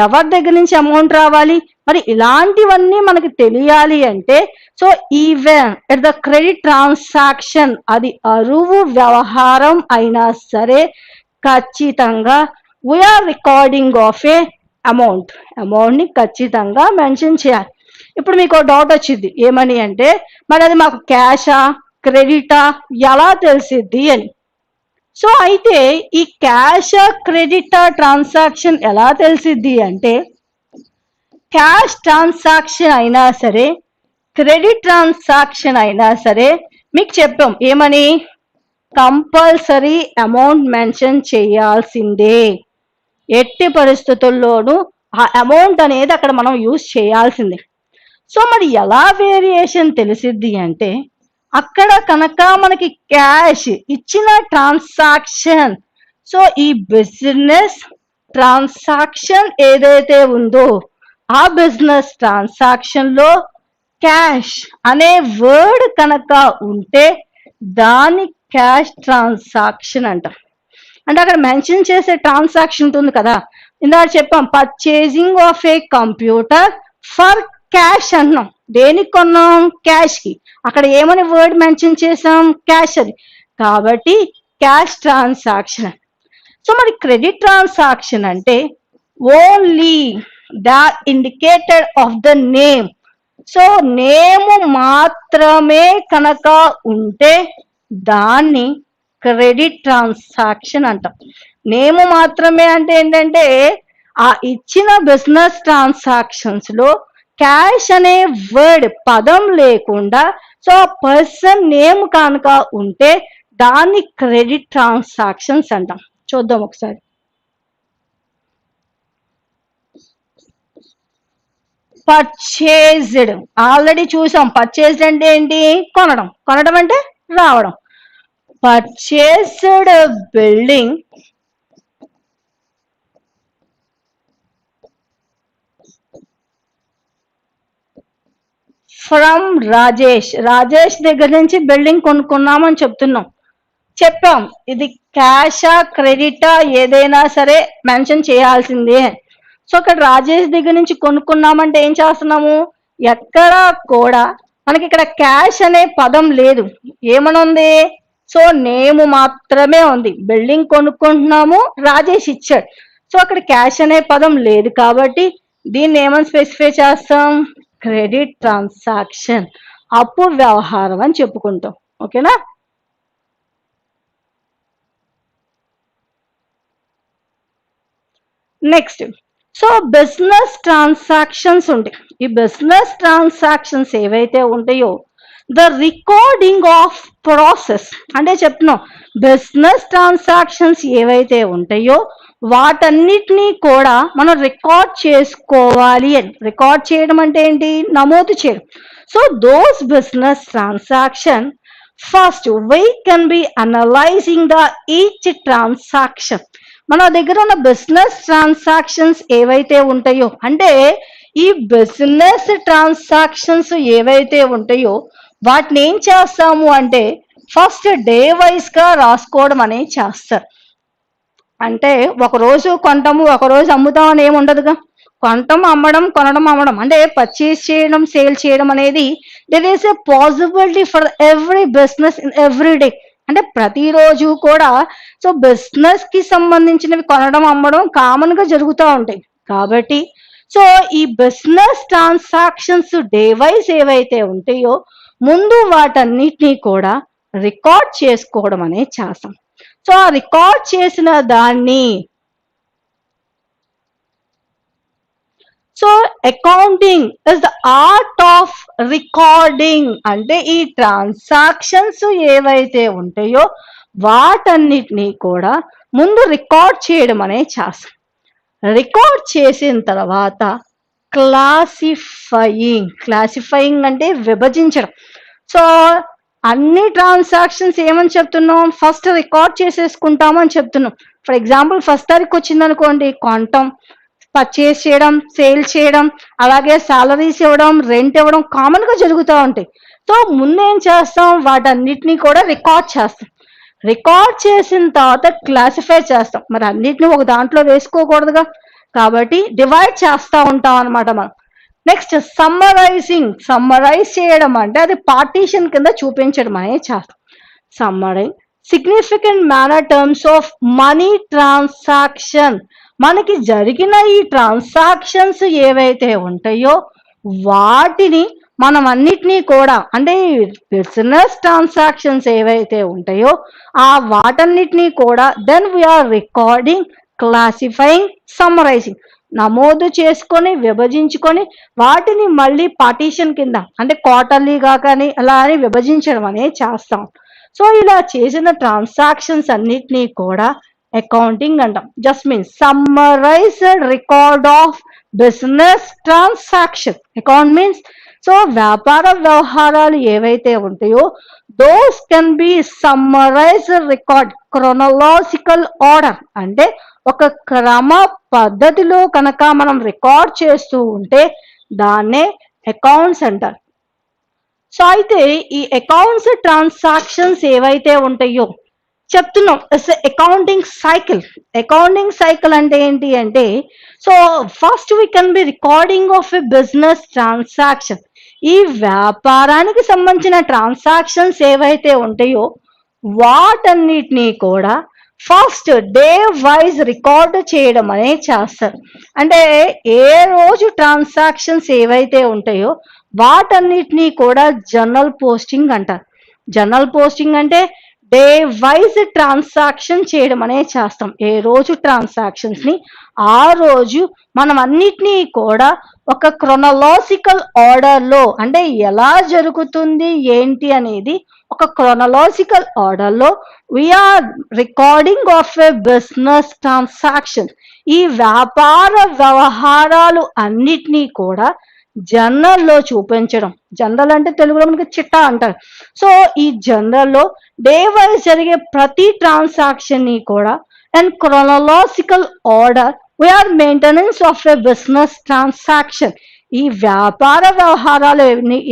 ఎవరి దగ్గర నుంచి అమౌంట్ రావాలి, మరి ఇలాంటివన్నీ మనకి తెలియాలి అంటే so even at the credit transaction అది అరువు వ్యవహారం అయినా సరే ఖచ్చితంగా వీఆర్ రికార్డింగ్ ఆఫ్ ఏ అమౌంట్ని ఖచ్చితంగా మెన్షన్ చేయాలి. ఇప్పుడు మీకు డౌట్ వచ్చింది ఏమని అంటే మరి అది మాకు క్యాషా క్రెడిటా ఎలా తెలిసిద్ది అని. సో అయితే ఈ క్యాష్ క్రెడిట్ ట్రాన్సాక్షన్ ఎలా తెలిసిద్ది అంటే క్యాష్ ట్రాన్సాక్షన్ అయినా సరే క్రెడిట్ ట్రాన్సాక్షన్ అయినా సరే మీకు చెప్పాం ఏమని కంపల్సరీ అమౌంట్ మెన్షన్ చేయాల్సిందే. ఎట్టి పరిస్థితుల్లోనూ ఆ అమౌంట్ అనేది అక్కడ మనం యూజ్ చేయాల్సిందే. సో మరి ఎలా వేరియేషన్ తెలిసిద్ది అంటే అక్కడ కనుక మనకి క్యాష్ ఇచ్చిన ట్రాన్సాక్షన్ సో ఈ బిజినెస్ ట్రాన్సాక్షన్ ఏదైతే ఉందో ఆ బిజినెస్ ట్రాన్సాక్షన్ లో క్యాష్ అనే వర్డ్ కనుక ఉంటే దాన్ని క్యాష్ ట్రాన్సాక్షన్ అంటాం. అంటే అక్కడ మెన్షన్ చేసే ట్రాన్సాక్షన్ ఉంటుంది కదా, ఇందాక చెప్పాం purchasing of A computer for cash అన్నాం. దేనికి కొన్నాం? క్యాష్ కి. అక్కడ ఏమని వర్డ్ మెన్షన్ చేసాం? క్యాష్ అది. కాబట్టి క్యాష్ ట్రాన్సాక్షన్. సో మరి క్రెడిట్ ట్రాన్సాక్షన్ అంటే only the indicated of the name. So name మాత్రమే కనుక ఉంటే దాన్ని క్రెడిట్ ట్రాన్సాక్షన్ అంటాం. నేమ్ మాత్రమే అంటే ఏంటంటే ఆ ఇచ్చిన బిజినెస్ ట్రాన్సాక్షన్స్ లో క్యాష్ అనే వర్డ్ పదం లేకుండా సో పర్సన్ నేమ్ కనుక ఉంటే దాన్ని క్రెడిట్ ట్రాన్సాక్షన్స్ అంటాం. చూద్దాం ఒకసారి. పర్చేజ్డ్ ఆల్రెడీ చూసాం. పర్చేజ్డ్ అంటే ఏంటి? కొనడం. కొనడం అంటే రావడం. పర్చేజ్డ్ బిల్డింగ్ ఫ్రమ్ రాజేష్ దగ్గర నుంచి బిల్డింగ్ కొనుక్కున్నామని చెప్పాం. ఇది క్యాషా క్రెడిటా ఏదైనా సరే మెన్షన్ చేయాల్సిందే. సో ఇక్కడ రాజేష్ దగ్గర నుంచి కొనుక్కున్నామంటే ఏం చేస్తున్నాము? ఎక్కడా కూడా మనకి ఇక్కడ క్యాష్ అనే పదం లేదు. ఏమనుంది? సో నేమ్ మాత్రమే ఉంది. బిల్డింగ్ కొనుక్కుంటున్నాము, రాజేష్ ఇచ్చాడు. సో అక్కడ క్యాష్ అనే పదం లేదు కాబట్టి దీన్ని ఏమని స్పెసిఫై చేస్తాం? క్రెడిట్ ట్రాన్సాక్షన్, అప్పు వ్యవహారం అని చెప్పుకుంటాం. ఓకేనా? నెక్స్ట్ సో బిజినెస్ ట్రాన్సాక్షన్స్ ఉంటాయి. ఈ బిజినెస్ ట్రాన్సాక్షన్స్ ఏవైతే ఉంటాయో ద రికార్డింగ్ ఆఫ్ ప్రాసెస్ అంటే చెప్తున్నాం బిజినెస్ ట్రాన్సాక్షన్స్ ఏవైతే ఉంటాయో వాటన్నిటినీ కూడా మనం రికార్డ్ చేసుకోవాలి అని. రికార్డ్ చేయడం అంటే ఏంటి? నమోదు చేయడం. So those business transaction first we can be analyzing the each transaction. మన దగ్గర ఉన్న బిజినెస్ ట్రాన్సాక్షన్స్ ఏవైతే ఉంటాయో అంటే ఈ బిజినెస్ ట్రాన్సాక్షన్స్ ఏవైతే ఉంటాయో వాటిని ఏం చేస్తాము అంటే ఫస్ట్ డే వైజ్ గా రాసుకోవడం అనేది చేస్తారు. అంటే ఒకరోజు కొంటాము ఒకరోజు అమ్ముతాం అని ఏమి ఉండదుగా. కొనటం అమ్మడం కొనడం అమ్మడం అంటే పర్చేస్ చేయడం సేల్ చేయడం అనేది there is a possibility for every business in every day. అంటే ప్రతిరోజు కూడా సో బిజినెస్ కి సంబంధించినవి కొనడం అమ్మడం కామన్ గా జరుగుతూ ఉంటాయి. కాబట్టి సో ఈ బిజినెస్ ట్రాన్సాక్షన్స్ డే వైజ్ ఏవైతే ఉంటాయో ముందు వాటన్నిటినీ కూడా రికార్డ్ చేసుకోవడం అనేది చేస్తాం. సో ఆ రికార్డ్ చేసిన దాన్ని so accounting is the art of recording. అంటే ఈ ట్రాన్సాక్షన్స్ ఏవైతే ఉంటాయో వాటన్నిటినీ కూడా ముందు రికార్డ్ చేయడం అనేది చేస్తాం. రికార్డ్ చేసిన తర్వాత క్లాసిఫైయింగ్ అంటే విభజించడం. సో అన్ని ట్రాన్సాక్షన్స్ ఏమని చెప్తున్నాం? ఫస్ట్ రికార్డ్ చేసేసుకుంటామని చెప్తున్నాం. ఫర్ ఎగ్జాంపుల్ ఫస్ట్ తారీఖు వచ్చిందనుకోండి, కొనటం, పర్చేస్ చేయడం, సేల్ చేయడం, అలాగే సాలరీస్ ఇవ్వడం, రెంట్ ఇవ్వడం కామన్ గా జరుగుతూ ఉంటాయి. సో ముందేం చేస్తాం? వాటన్నిటినీ కూడా రికార్డ్ చేస్తాం. రికార్డ్ చేసిన తర్వాత క్లాసిఫై చేస్తాం. మరి అన్నిటిని ఒక దాంట్లో వేసుకోకూడదుగా, కాబట్టి డివైడ్ చేస్తూ ఉంటాం అనమాట. మనం నెక్స్ట్ సమ్మరైజ్ చేయడం అంటే అది పార్టీషన్ కింద చూపించడం అనేది చేస్తాం. Summarise significant manner terms of money transaction, మనకి జరిగిన ఈ ట్రాన్సాక్షన్స్ ఏవైతే ఉంటాయో వాటిని మనం అన్నిటినీ కూడా అంటే బిజినెస్ ట్రాన్సాక్షన్స్ ఏవైతే ఉంటాయో ఆ వాటన్నిటినీ కూడా then we are recording, classifying, summarizing, నమోదు చేసుకొని విభజించుకొని వాటిని మళ్ళీ పార్టీషన్ కింద అంటే క్వార్టర్లీగా కానీ అలా అని విభజించడం అనేది చేస్తాం. సో ఇలా చేసిన ట్రాన్సాక్షన్స్ అన్నిటినీ కూడా అకౌంటింగ్ అంటాం. Just means summarised record of business transaction. Account means so వ్యాపార వ్యవహారాలు ఏవైతే ఉంటాయో those can be summarised record chronological order, అంటే ఒక క్రమ పద్ధతిలో కనుక మనం రికార్డ్ చేస్తూ ఉంటే దాన్నే అకౌంట్స్ అంటారు. సో అయితే ఈ అకౌంట్స్ ట్రాన్సాక్షన్స్ ఏవైతే ఉంటాయో చెప్తున్నాం, అకౌంటింగ్ సైకిల్. అకౌంటింగ్ సైకిల్ అంటే ఏంటి అంటే so first we can B recording of a business transaction. ఈ వ్యాపారానికి సంబంధించిన ట్రాన్సాక్షన్స్ ఏవైతే ఉంటాయో వాటన్నిటినీ కూడా ఫస్ట్ డే వైజ్ రికార్డు చేయడం అనేది చేస్తారు. అంటే ఏ రోజు ట్రాన్సాక్షన్స్ ఏవైతే ఉంటాయో వాటన్నిటినీ కూడా జర్నల్ పోస్టింగ్ అంటారు. జర్నల్ పోస్టింగ్ అంటే డే వైజ్ ట్రాన్సాక్షన్ చేయడం అనేది చేస్తాం. ఏ రోజు ట్రాన్సాక్షన్స్ ని ఆ రోజు మనం అన్నిటినీ కూడా ఒక క్రోనలాజికల్ ఆర్డర్ లో అంటే ఎలా జరుగుతుంది ఏంటి అనేది ఒక క్రోనలాజికల్ ఆర్డర్ లో we are recording of a business transaction. ఈ వ్యాపార వ్యవహారాలు అన్నిటినీ కూడా జర్నల్లో చూపించడం. జనరల్ అంటే తెలుగులో మనకి చిట్టా అంటారు. సో ఈ జర్నల్లో డే వైజ్ జరిగే ప్రతి ట్రాన్సాక్షన్ ని కూడా and chronological order we are maintenance of a business transaction. ఈ వ్యాపార వ్యవహారాలు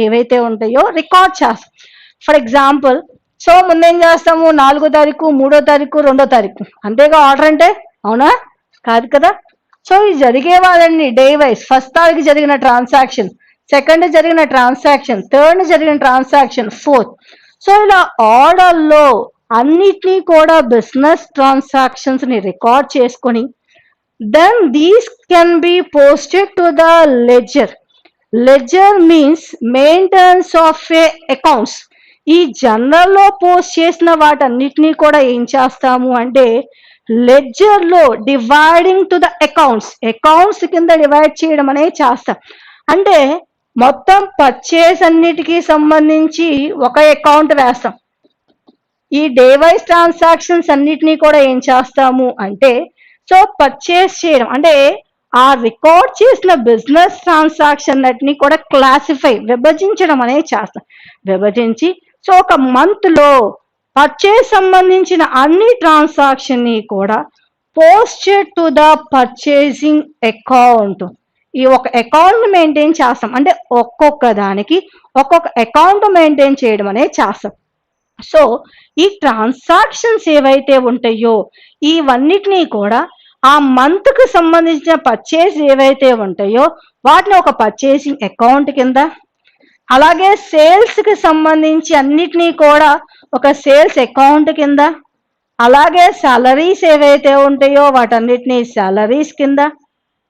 ఏవైతే ఉంటాయో రికార్డ్ చేస్తాం. ఫర్ ఎగ్జాంపుల్ సో ముందేం చేస్తాము, 4వ తారీఖు, 3వ తారీఖు, 2వ తారీఖు, అంతేగా ఆర్డర్ అంటే, అవునా కాదు కదా. సో ఈ జరిగేవాళ్ళని డే వైజ్ ఫస్ట్ తారీఖు జరిగిన ట్రాన్సాక్షన్, సెకండ్ జరిగిన ట్రాన్సాక్షన్, థర్డ్ జరిగిన ట్రాన్సాక్షన్, ఫోర్త్. సో ఇలా ఆర్డర్లో అన్నిటినీ కూడా బిజినెస్ ట్రాన్సాక్షన్స్ ని రికార్డ్ చేసుకొని then these can be posted to the ledger. Ledger means maintenance of a accounts. ఈ జర్నల్లో పోస్ట్ చేసిన వాటన్నిటినీ కూడా ఏం చేస్తాము అంటే లెడ్జర్ లో dividing to the accounts, accounts కింద డివైడ్ చేయడం అనేది చేస్తాం. అంటే మొత్తం పర్చేస్ అన్నిటికీ సంబంధించి ఒక అకౌంట్ వేస్తాం. ఈ డే వైజ్ ట్రాన్సాక్షన్స్ అన్నిటినీ కూడా ఏం చేస్తాము అంటే సో పర్చేస్ చేయడం అంటే ఆ రికార్డ్ చేసిన బిజినెస్ ట్రాన్సాక్షన్ అన్నిటిని కూడా క్లాసిఫై విభజించడం అనేది చేస్తాం. విభజించి సో ఒక మంత్ లో పర్చేస్ సంబంధించిన అన్ని ట్రాన్సాక్షన్ ని కూడా posted to the purchasing account. ఈ ఒక అకౌంట్ మెయింటైన్ చేస్తాం. అంటే ఒక్కొక్క దానికి ఒక్కొక్క అకౌంట్ మెయింటైన్ చేయడం అనేది చేస్తాం. సో ఈ ట్రాన్సాక్షన్స్ ఏవైతే ఉంటాయో ఇవన్నిటినీ కూడా ఆ మంత్ కు సంబంధించిన పర్చేస్ ఏవైతే ఉంటాయో వాటిని ఒక పర్చేసింగ్ అకౌంట్ కింద, అలాగే సేల్స్ కి సంబంధించి అన్నిటినీ కూడా ఒక సేల్స్ అకౌంట్ కింద, అలాగే సాలరీస్ ఏవైతే ఉంటాయో వాటన్నిటినీ సాలరీస్ కింద,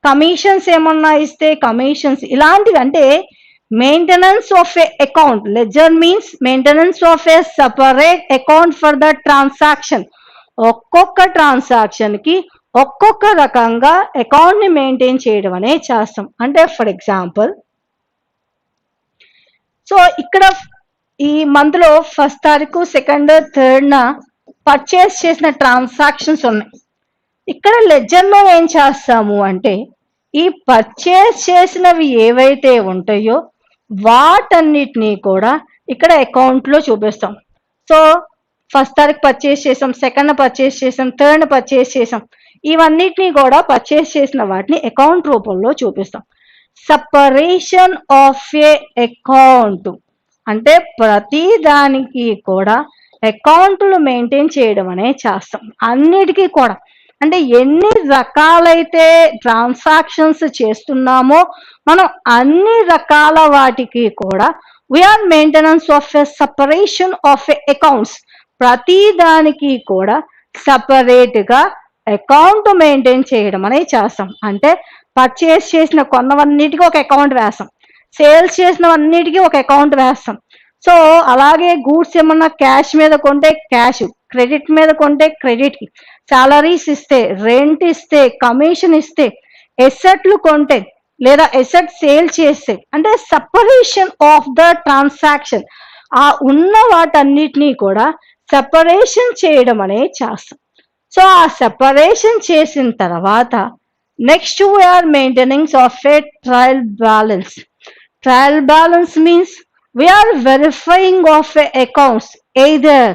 కమిషన్స్ ఏమన్నా ఇస్తే కమిషన్స్, ఇలాంటివి. అంటే maintenance of A account. Ledger means maintenance of a separate account for the transaction. ఒక్కొక్క ట్రాన్సాక్షన్ కి ఒక్కొక్క రకంగా అకౌంట్ ని మెయింటైన్ చేయడం అనేది చేస్తాం. అంటే ఫర్ ఎగ్జాంపుల్ సో ఇక్కడ ఈ మంత్ లో ఫస్ట్ తారీఖు, సెకండ్, థర్డ్ పర్చేస్ చేసిన ట్రాన్సాక్షన్స్ ఉన్నాయి. ఇక్కడ లెడ్జర్ లో ఏం చేస్తాము అంటే ఈ పర్చేస్ చేసినవి ఏవైతే ఉంటాయో వాటన్నిటినీ కూడా ఇక్కడ అకౌంట్ లో చూపిస్తాం. సో ఫస్ట్ తారీఖు పర్చేస్ చేసాం, సెకండ్ పర్చేస్ చేసాం, థర్డ్ పర్చేస్ చేసాం, ఇవన్నిటినీ కూడా పర్చేస్ చేసిన వాటిని అకౌంట్ రూపంలో చూపిస్తాం. సపరేషన్ ఆఫ్ ఏ అకౌంట్ అంటే ప్రతి దానికి కూడా అకౌంట్లు మెయింటైన్ చేయడం అనేది చేస్తాం. అన్నిటికీ కూడా అంటే ఎన్ని రకాలైతే ట్రాన్సాక్షన్స్ చేస్తున్నామో మనం అన్ని రకాల వాటికి కూడా we are maintenance of a separation of a accounts. ప్రతి దానికి కూడా సపరేట్ గా అకౌంట్ మెయింటైన్ చేయడం అనేది చేస్తాం. అంటే పర్చేస్ చేసిన కొన్నవన్నిటికీ ఒక అకౌంట్ వేస్తాం, సేల్స్ చేసినవన్నిటికీ ఒక అకౌంట్ వేస్తాం. సో అలాగే గూడ్స్ ఏమన్నా క్యాష్ మీద కొంటే క్యాష్, క్రెడిట్ మీద కొంటే క్రెడిట్ కి, సాలరీస్ ఇస్తే, రెంట్ ఇస్తే, కమిషన్ ఇస్తే, ఎసెట్లు కొంటే లేదా ఎసెట్ సేల్ చేస్తే, అంటే సపరేషన్ ఆఫ్ ద ట్రాన్సాక్షన్, ఆ ఉన్న వాటన్నిటినీ కూడా సెపరేషన్ చేయడం అనేది చేస్తాం. సో ఆ సెపరేషన్ చేసిన తర్వాత next we are maintenance of a trial balance. Trial balance means we are verifying of accounts, either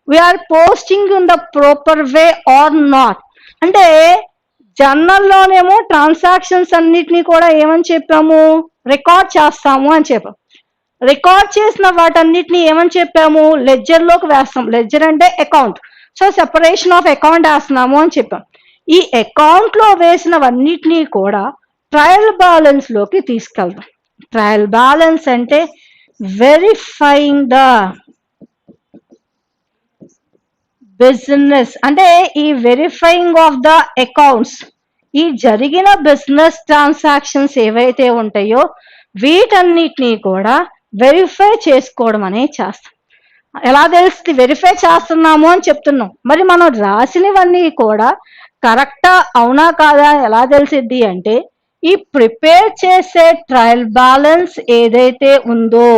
we are posting in the proper way or not. అంటే జర్నల్లోనేమో ట్రాన్సాక్షన్స్ అన్నిటినీ కూడా ఏమని చెప్పాము, రికార్డ్ చేస్తాము అని చెప్పాము. రికార్డ్ చేసిన వాటన్నిటిని ఏమని చెప్పాము, లెడ్జర్లోకి వేస్తాం. లెడ్జర్ అంటే account. So separation of account వేస్తున్నాము అని చెప్పాం. ఈ అకౌంట్ లో వేసినవన్నిటినీ కూడా ట్రయల్ బ్యాలెన్స్ లోకి తీసుకెళ్తాం. ట్రయల్ బ్యాలెన్స్ అంటే వెరిఫైయింగ్ ద బిజినెస్, అంటే ఈ వెరిఫైయింగ్ ఆఫ్ ద అకౌంట్స్, ఈ జరిగిన బిజినెస్ ట్రాన్సాక్షన్స్ ఏవైతే ఉంటాయో వీటన్నిటినీ కూడా వెరిఫై చేసుకోవడం అనేది చేస్తాం. ఎలా తెలుస్తుంది వెరిఫై చేస్తున్నాము అని చెప్తున్నాం, మరి మనం రాసినవన్నీ కూడా కరెక్టా అవునా కాదా ఎలా తెలిసిద్ది అంటే ఈ ప్రిపేర్ చేసే ట్రయల్ బ్యాలెన్స్ ఏదైతే ఉందో,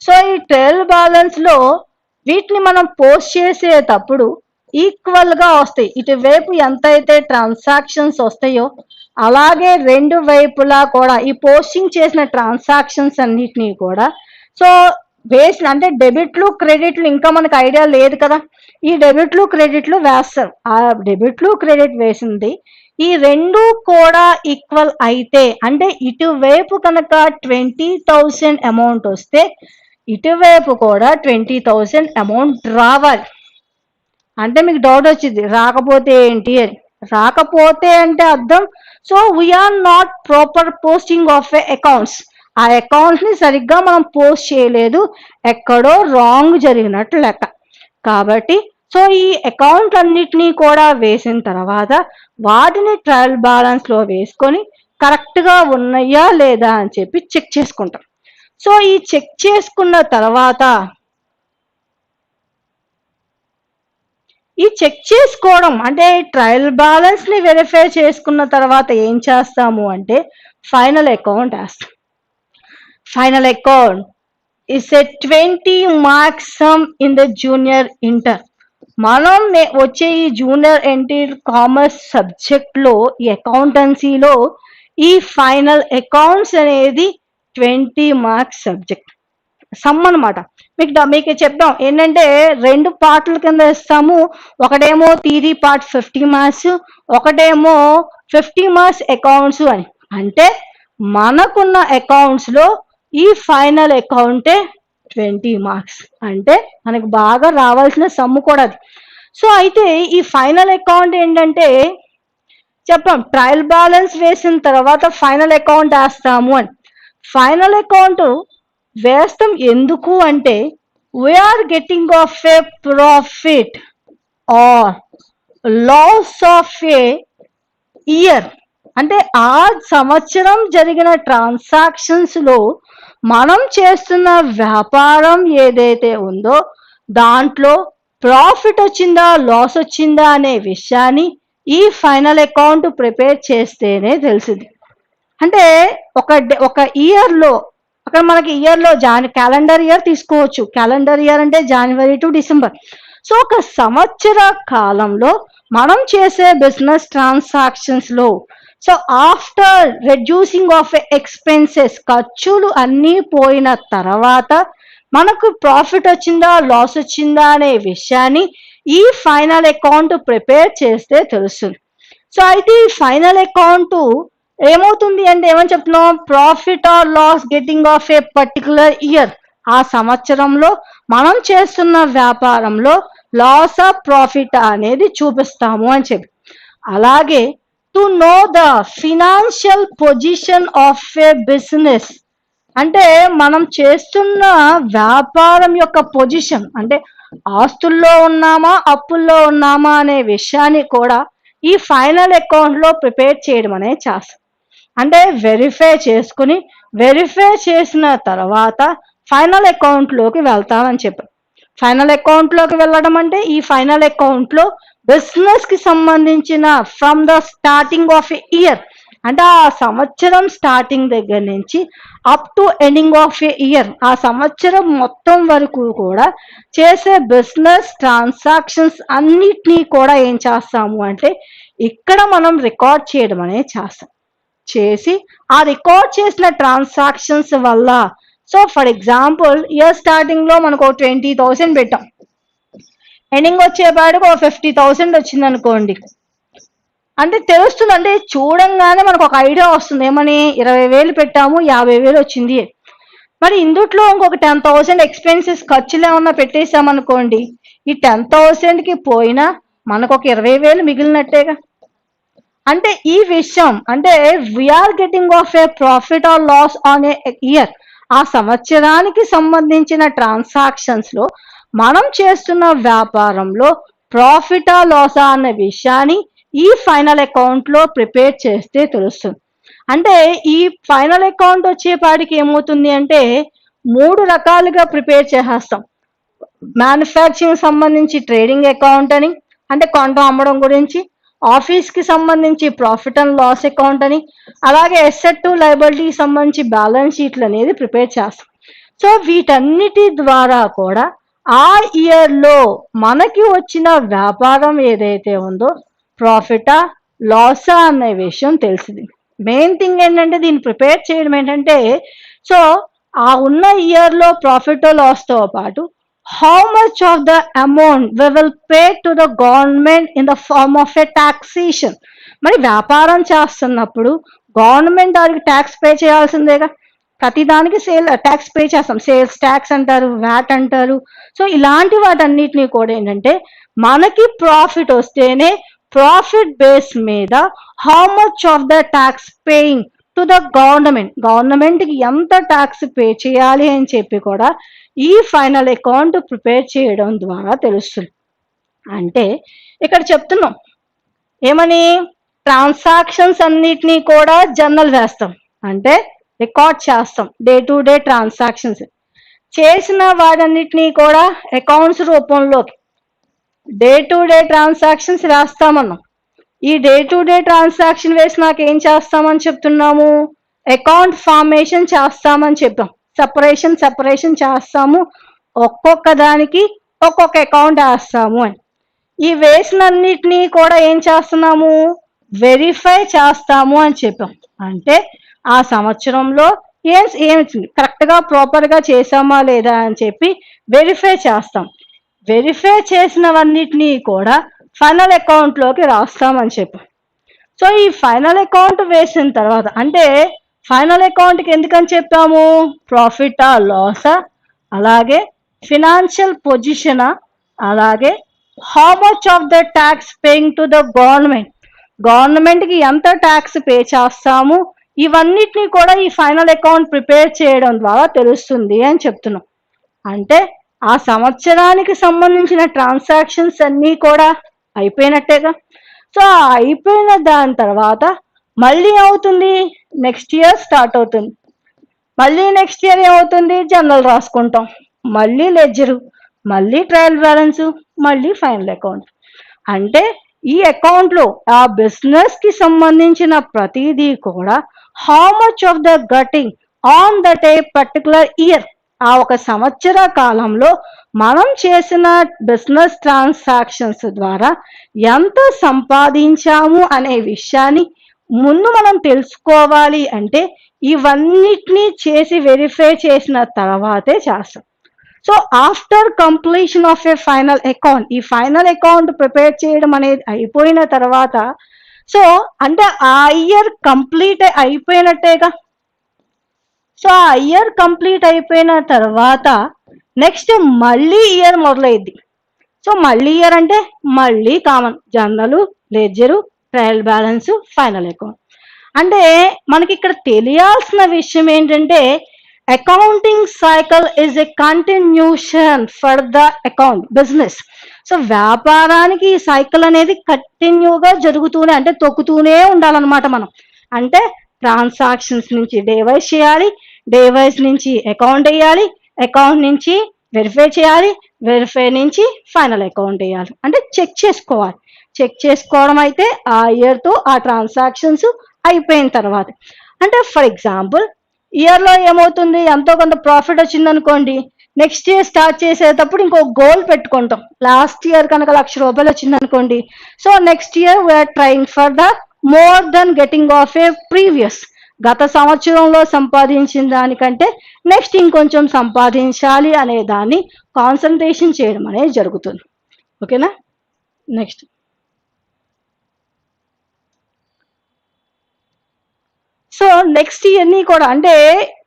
సో ఈ ట్రయల్ బ్యాలెన్స్ లో వీటిని మనం పోస్ట్ చేసేటప్పుడు ఈక్వల్ గా వస్తాయి. ఇటువైపు ఎంతైతే ట్రాన్సాక్షన్స్ వస్తాయో అలాగే రెండు వైపులా కూడా ఈ పోస్టింగ్ చేసిన ట్రాన్సాక్షన్స్ అన్నిటినీ కూడా సో వేసిన, అంటే డెబిట్లు క్రెడిట్లు ఇంకా మనకు ఐడియా లేదు కదా, ఈ డెబిట్లు క్రెడిట్లు వేస్తారు. ఆ డెబిట్లు క్రెడిట్ వేసింది ఈ రెండు కూడా ఈక్వల్ అయితే, అంటే ఇటువైపు కనుక 20,000 అమౌంట్ వస్తే ఇటువైపు కూడా 20,000 అమౌంట్ రావాలి. అంటే మీకు డౌట్ వచ్చింది రాకపోతే ఏంటి అని. రాకపోతే అంటే అర్థం so we are not proper posting of a accounts, ఆ అకౌంట్స్ ని సరిగ్గా మనం పోస్ట్ చేయలేదు, ఎక్కడో రాంగ్ జరిగినట్టు లెక్క. కాబట్టి సో ఈ అకౌంట్ అన్నిటినీ కూడా వేసిన తర్వాత వాటిని ట్రయల్ బ్యాలెన్స్ లో వేసుకొని కరెక్ట్ గా ఉన్నాయా లేదా అని చెప్పి చెక్ చేసుకుంటాం. సో ఈ చెక్ చేసుకున్న తర్వాత ఈ చెక్ చేసుకోవడం అంటే ట్రయల్ బ్యాలెన్స్ ని వెరిఫై చేసుకున్న తర్వాత ఏం చేస్తాము అంటే ఫైనల్ అకౌంట్ వేస్తాం. Final account is a 20 marks some in the junior inter. మనం వచ్చే ఈ జూనియర్ ఇంటర్ కామర్స్ సబ్జెక్ట్ లో ఈ అకౌంటెన్సీలో ఈ ఫైనల్ అకౌంట్స్ అనేది 20 మార్క్స్ సబ్జెక్ట్ సమ్ అనమాట. మీకు చెప్తాం ఏంటంటే రెండు పార్ట్ల కింద ఇస్తాము. ఒకటేమో థియరీ పార్ట్ 50 మార్క్స్, ఒకటేమో 50 మార్క్స్ అకౌంట్స్ అని. అంటే మనకున్న అకౌంట్స్ లో ఈ ఫైనల్ అకౌంటే 20 మార్క్స్, అంటే మనకు బాగా రావాల్సిన సమ్ము కూడా అది. సో అయితే ఈ ఫైనల్ అకౌంట్ ఏంటంటే చెప్పాం ట్రయల్ బ్యాలెన్స్ వేసిన తర్వాత ఫైనల్ అకౌంట్ వేస్తాము అని. ఫైనల్ అకౌంట్ వేస్తాం ఎందుకు అంటే we are getting of a profit or loss of a year, అంటే ఆ సంవత్సరం జరిగిన ట్రాన్సాక్షన్స్ లో మనం చేస్తున్న వ్యాపారం ఏదైతే ఉందో దాంట్లో ప్రాఫిట్ వచ్చిందా లాస్ వచ్చిందా అనే విషయాన్ని ఈ ఫైనల్ అకౌంట్ ప్రిపేర్ చేస్తేనే తెలిసింది. అంటే ఒక ఇయర్ లో అక్కడ మనకి ఇయర్ లో క్యాలెండర్ ఇయర్ తీసుకోవచ్చు. క్యాలెండర్ ఇయర్ అంటే జనవరి టు డిసెంబర్. సో ఒక సంవత్సర కాలంలో మనం చేసే బిజినెస్ ట్రాన్సాక్షన్స్ లో so after reducing of expenses, ఖర్చులు అన్నీ పోయిన తర్వాత మనకు ప్రాఫిట్ వచ్చిందా లాస్ వచ్చిందా అనే విషయాన్ని ఈ ఫైనల్ అకౌంట్ ప్రిపేర్ చేస్తే తెలుస్తుంది. సో అయితే ఈ ఫైనల్ అకౌంట్ ఏమవుతుంది అంటే ఏమని చెప్తున్నాం, profit or loss getting of a particular year, ఆ సంవత్సరంలో మనం చేస్తున్న వ్యాపారంలో లాస్ ఆఫ్ ప్రాఫిట్ అనేది చూపిస్తాము అని చెప్పి. అలాగే to know the financial position of a business, అంటే మనం చేస్తున్న వ్యాపారం యొక్క పొజిషన్, అంటే ఆస్తుల్లో ఉన్నామా అప్పుల్లో ఉన్నామా అనే విషయాన్ని కూడా ఈ ఫైనల్ అకౌంట్ లో ప్రిపేర్ చేయడం అనేది చేస్తాం. అంటే వెరిఫై చేసిన తర్వాత ఫైనల్ అకౌంట్ లోకి వెళ్తామని చెప్పారు. ఫైనల్ అకౌంట్ లోకి వెళ్ళడం అంటే ఈ ఫైనల్ అకౌంట్ లో బిజినెస్ కి సంబంధించిన from the starting of a year, అంటే ఆ సంవత్సరం స్టార్టింగ్ దగ్గర నుంచి up to ending of a year, ఆ సంవత్సరం మొత్తం వరకు కూడా చేసే బిజినెస్ ట్రాన్సాక్షన్స్ అన్నిటినీ కూడా ఏం చేస్తాము అంటే ఇక్కడ మనం రికార్డ్ చేయడం అనేది చేస్తాం. చేసి ఆ రికార్డ్ చేసిన ట్రాన్సాక్షన్స్ వల్ల, so for example year starting లో మనకు 20,000 పెట్టాం, ఎండింగ్ వచ్చేపాటికి 50,000 వచ్చింది అనుకోండి, అంటే తెలుస్తుంది, అంటే చూడంగానే మనకు ఒక ఐడియా వస్తుంది, ఏమని 20,000 పెట్టాము 50,000 వచ్చింది. మరి ఇందుట్లో ఇంకొక 10,000 ఎక్స్పెన్సెస్ ఖర్చులు ఏమన్నా పెట్టేసామనుకోండి, ఈ 10,000కి పోయినా మనకు ఒక 20,000 మిగిలినట్టేగా. అంటే ఈ విషయం, అంటే we are getting of a profit or loss on a year, ఆ సంవత్సరానికి సంబంధించిన ట్రాన్సాక్షన్స్ లో మనం చేస్తున్న వ్యాపారంలో ప్రాఫిటా లాసా అన్న విషయాన్ని ఈ ఫైనల్ అకౌంట్ లో ప్రిపేర్ చేస్తే తెలుస్తుంది. అంటే ఈ ఫైనల్ అకౌంట్ వచ్చేపాటికి ఏమవుతుంది అంటే 3 రకాలుగా ప్రిపేర్ చేసేస్తాం. మ్యానుఫ్యాక్చరింగ్ సంబంధించి ట్రేడింగ్ అకౌంట్ అని, అంటే కొనడం అమ్మడం గురించి, ఆఫీస్ కి సంబంధించి ప్రాఫిట్ అండ్ లాస్ అకౌంట్ అని, అలాగే ఎసెట్ టు లయబిలిటీకి సంబంధించి బ్యాలెన్స్ షీట్లు అనేది ప్రిపేర్ చేస్తాం. సో వీటన్నిటి ద్వారా కూడా ఆ ఇయర్ లో మనకి వచ్చిన వ్యాపారం ఏదైతే ఉందో ప్రాఫిటా లాసా అనే విషయం తెలిసింది. మెయిన్ థింగ్ ఏంటంటే దీన్ని ప్రిపేర్ చేయడం ఏంటంటే, సో ఆ ఉన్న ఇయర్ లో ప్రాఫిట్ లాస్ తో పాటు how much of the amount we will pay to the government in the form of a taxation. మరి వ్యాపారం చేస్తున్నప్పుడు గవర్నమెంట్ దానికి ట్యాక్స్ పే చేయాల్సిందేగా, ప్రతిదానికి ట్యాక్స్ పే చేస్తాం, సేల్స్ ట్యాక్స్ అంటారు, వ్యాట్ అంటారు. సో ఇలాంటి వాటన్నిటిని కూడా ఏంటంటే మనకి ప్రాఫిట్ వస్తేనే ప్రాఫిట్ బేస్ మీద how much of the tax paying to the government కి ఎంత ట్యాక్స్ పే చేయాలి అని చెప్పి కూడా ఈ ఫైనల్ అకౌంట్ ప్రిపేర్ చేయడం ద్వారా తెలుస్తుంది. అంటే ఇక్కడ చెప్తున్నాం ఏమని, ట్రాన్సాక్షన్స్ అన్నిటినీ కూడా జర్నల్ వేస్తాం, అంటే రికార్డ్ చేస్తాం డే టు డే ట్రాన్సాక్షన్స్, చేసిన వాటన్నిటినీ కూడా అకౌంట్స్ రూపంలోకి డే టు డే ట్రాన్సాక్షన్స్ వేస్తామన్నాం. ఈ డే టు డే ట్రాన్సాక్షన్ వేసి నాకు ఏం చేస్తామని చెప్తున్నాము, అకౌంట్ ఫార్మేషన్ చేస్తామని చెప్పాం, సెపరేషన్ చేస్తాము, ఒక్కొక్క దానికి ఒక్కొక్క అకౌంట్ వేస్తాము అని. ఈ వేసినన్నిటినీ కూడా ఏం చేస్తున్నాము, వెరిఫై చేస్తాము అని చెప్పాం. అంటే ఆ సంవత్సరంలో ఏం కరెక్ట్ గా ప్రాపర్ గా చేసామా లేదా అని చెప్పి వెరిఫై చేస్తాం. వెరిఫై చేసినవన్నిటినీ కూడా ఫైనల్ అకౌంట్ లోకి రాస్తామని చెప్పాం. సో ఈ ఫైనల్ అకౌంట్ వేసిన తర్వాత, అంటే ఫైనల్ అకౌంట్ కి ఎందుకని చెప్పాము, ప్రాఫిటా లాసా, అలాగే ఫినాన్షియల్ పొజిషనా, అలాగే how much of the tax paying to the government కి ఎంత ట్యాక్స్ పే చేస్తాము, ఇవన్నిటిని కూడా ఈ ఫైనల్ అకౌంట్ ప్రిపేర్ చేయడం ద్వారా తెలుస్తుంది అని చెప్తున్నాం. అంటే ఆ సంవత్సరానికి సంబంధించిన ట్రాన్సాక్షన్స్ అన్నీ కూడా అయిపోయినట్టేగా. సో అయిపోయిన దాని తర్వాత మళ్ళీ అవుతుంది, నెక్స్ట్ ఇయర్ స్టార్ట్ అవుతుంది. మళ్ళీ నెక్స్ట్ ఇయర్ ఏమవుతుంది, జర్నల్ రాసుకుంటాం, మళ్ళీ లెడ్జరు, మళ్ళీ ట్రయల్ బ్యాలెన్స్, మళ్ళీ ఫైనల్ అకౌంట్. అంటే ఈ అకౌంట్ లో ఆ బిజినెస్ కి సంబంధించిన ప్రతిదీ కూడా how much of the getting on that a particular year, ఆ ఒక సంవత్సర కాలంలో మనం చేసిన బిజినెస్ ట్రాన్సాక్షన్స్ ద్వారా ఎంత సంపాదించాము అనే విషయాన్ని ముందు మనం తెలుసుకోవాలి. అంటే ఇవన్నిటినీ చేసి వెరిఫై చేసిన తర్వాతే చేస్తాం. So after completion of A final account, ఈ ఫైనల్ అకౌంట్ ప్రిపేర్ చేయడం అనేది అయిపోయిన తర్వాత, సో అంటే ఆ ఇయర్ కంప్లీట్ అయిపోయినట్టేగా. సో ఆ ఇయర్ కంప్లీట్ అయిపోయిన తర్వాత నెక్స్ట్ మళ్ళీ ఇయర్ మొదలైద్ది. సో సో మళ్ళీ ఇయర్ అంటే మళ్ళీ common, జర్నలు, ledger, trial balance, final account. అంటే మనకి ఇక్కడ తెలియాల్సిన విషయం ఏంటంటే accounting cycle is a continuation for the account business. So వ్యాపారానికి ఈ సైకిల్ అనేది కంటిన్యూగా జరుగుతూనే, అంటే తొక్కుతూనే ఉండాలన్నమాట మనం. అంటే ట్రాన్సాక్షన్స్ నుంచి డే వైజ్ చేయాలి, డే వైజ్ నుంచి అకౌంట్ వేయాలి, అకౌంట్ నుంచి వెరిఫై చేయాలి, వెరిఫై నుంచి ఫైనల్ అకౌంట్ వేయాలి. అంటే చెక్ చేసుకోవాలి. చెక్ చేసుకోవడం అయితే ఆ ఇయర్తో ఆ ట్రాన్సాక్షన్స్ అయిపోయిన తర్వాత. అంటే ఫర్ ఎగ్జాంపుల్ ఇయర్లో ఏమవుతుంది, ఎంతో కొంత ప్రాఫిట్ వచ్చింది అనుకోండి, నెక్స్ట్ ఇయర్ స్టార్ట్ చేసేటప్పుడు ఇంకో గోల్ పెట్టుకుంటాం. లాస్ట్ ఇయర్ కనుక 1,00,000 రూపాయలు వచ్చింది అనుకోండి, so next year we are trying for the more then getting of a previous. గత సంవత్సరంలో సంపాదించిన దానికంటే నెక్స్ట్ ఇంకొంచెం సంపాదించాలి అనే దాన్ని కాన్సన్ట్రేషన్ చేయడం అనేది జరుగుతుంది. ఓకేనా, నెక్స్ట్. సో నెక్స్ట్ ఇవన్నీ కూడా అంటే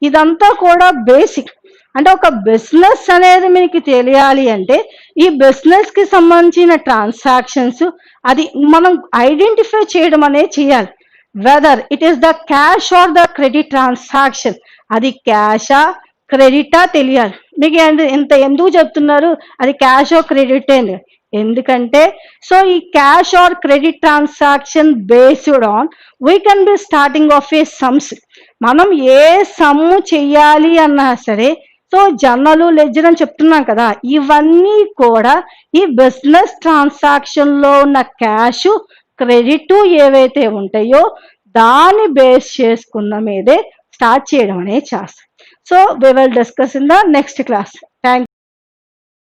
ఇదంతా కూడా బేసిక్. అంటే ఒక బిజినెస్ అనేది మీకు తెలియాలి అంటే ఈ బిజినెస్ కి సంబంధించిన ట్రాన్సాక్షన్స్ అది మనం ఐడెంటిఫై చేయడం అనేది చేయాలి. Whether it is the cash are the credit transaction, అది క్యాషా క్రెడిటా తెలియాలి. మీకు ఎంత ఎందుకు చెప్తున్నారు అది క్యాష్ ఆర్ క్రెడిట్ అని? ఎందుకంటే సో ఈ cash or credit transaction based on we can B starting of A sums. మనం ఏ సమ్ము చెయ్యాలి అన్నా సరే, సో జర్నలు లెడ్జర్ అని చెప్తున్నాం కదా, ఇవన్నీ కూడా ఈ బిజినెస్ ట్రాన్సాక్షన్ లో ఉన్న క్యాష్ క్రెడిట్ ఏవైతే ఉంటాయో దాన్ని బేస్ చేసుకున్న మీదే స్టార్ట్ చేయడం అనేది చేస్తాం. So we will discuss in the next class. Thank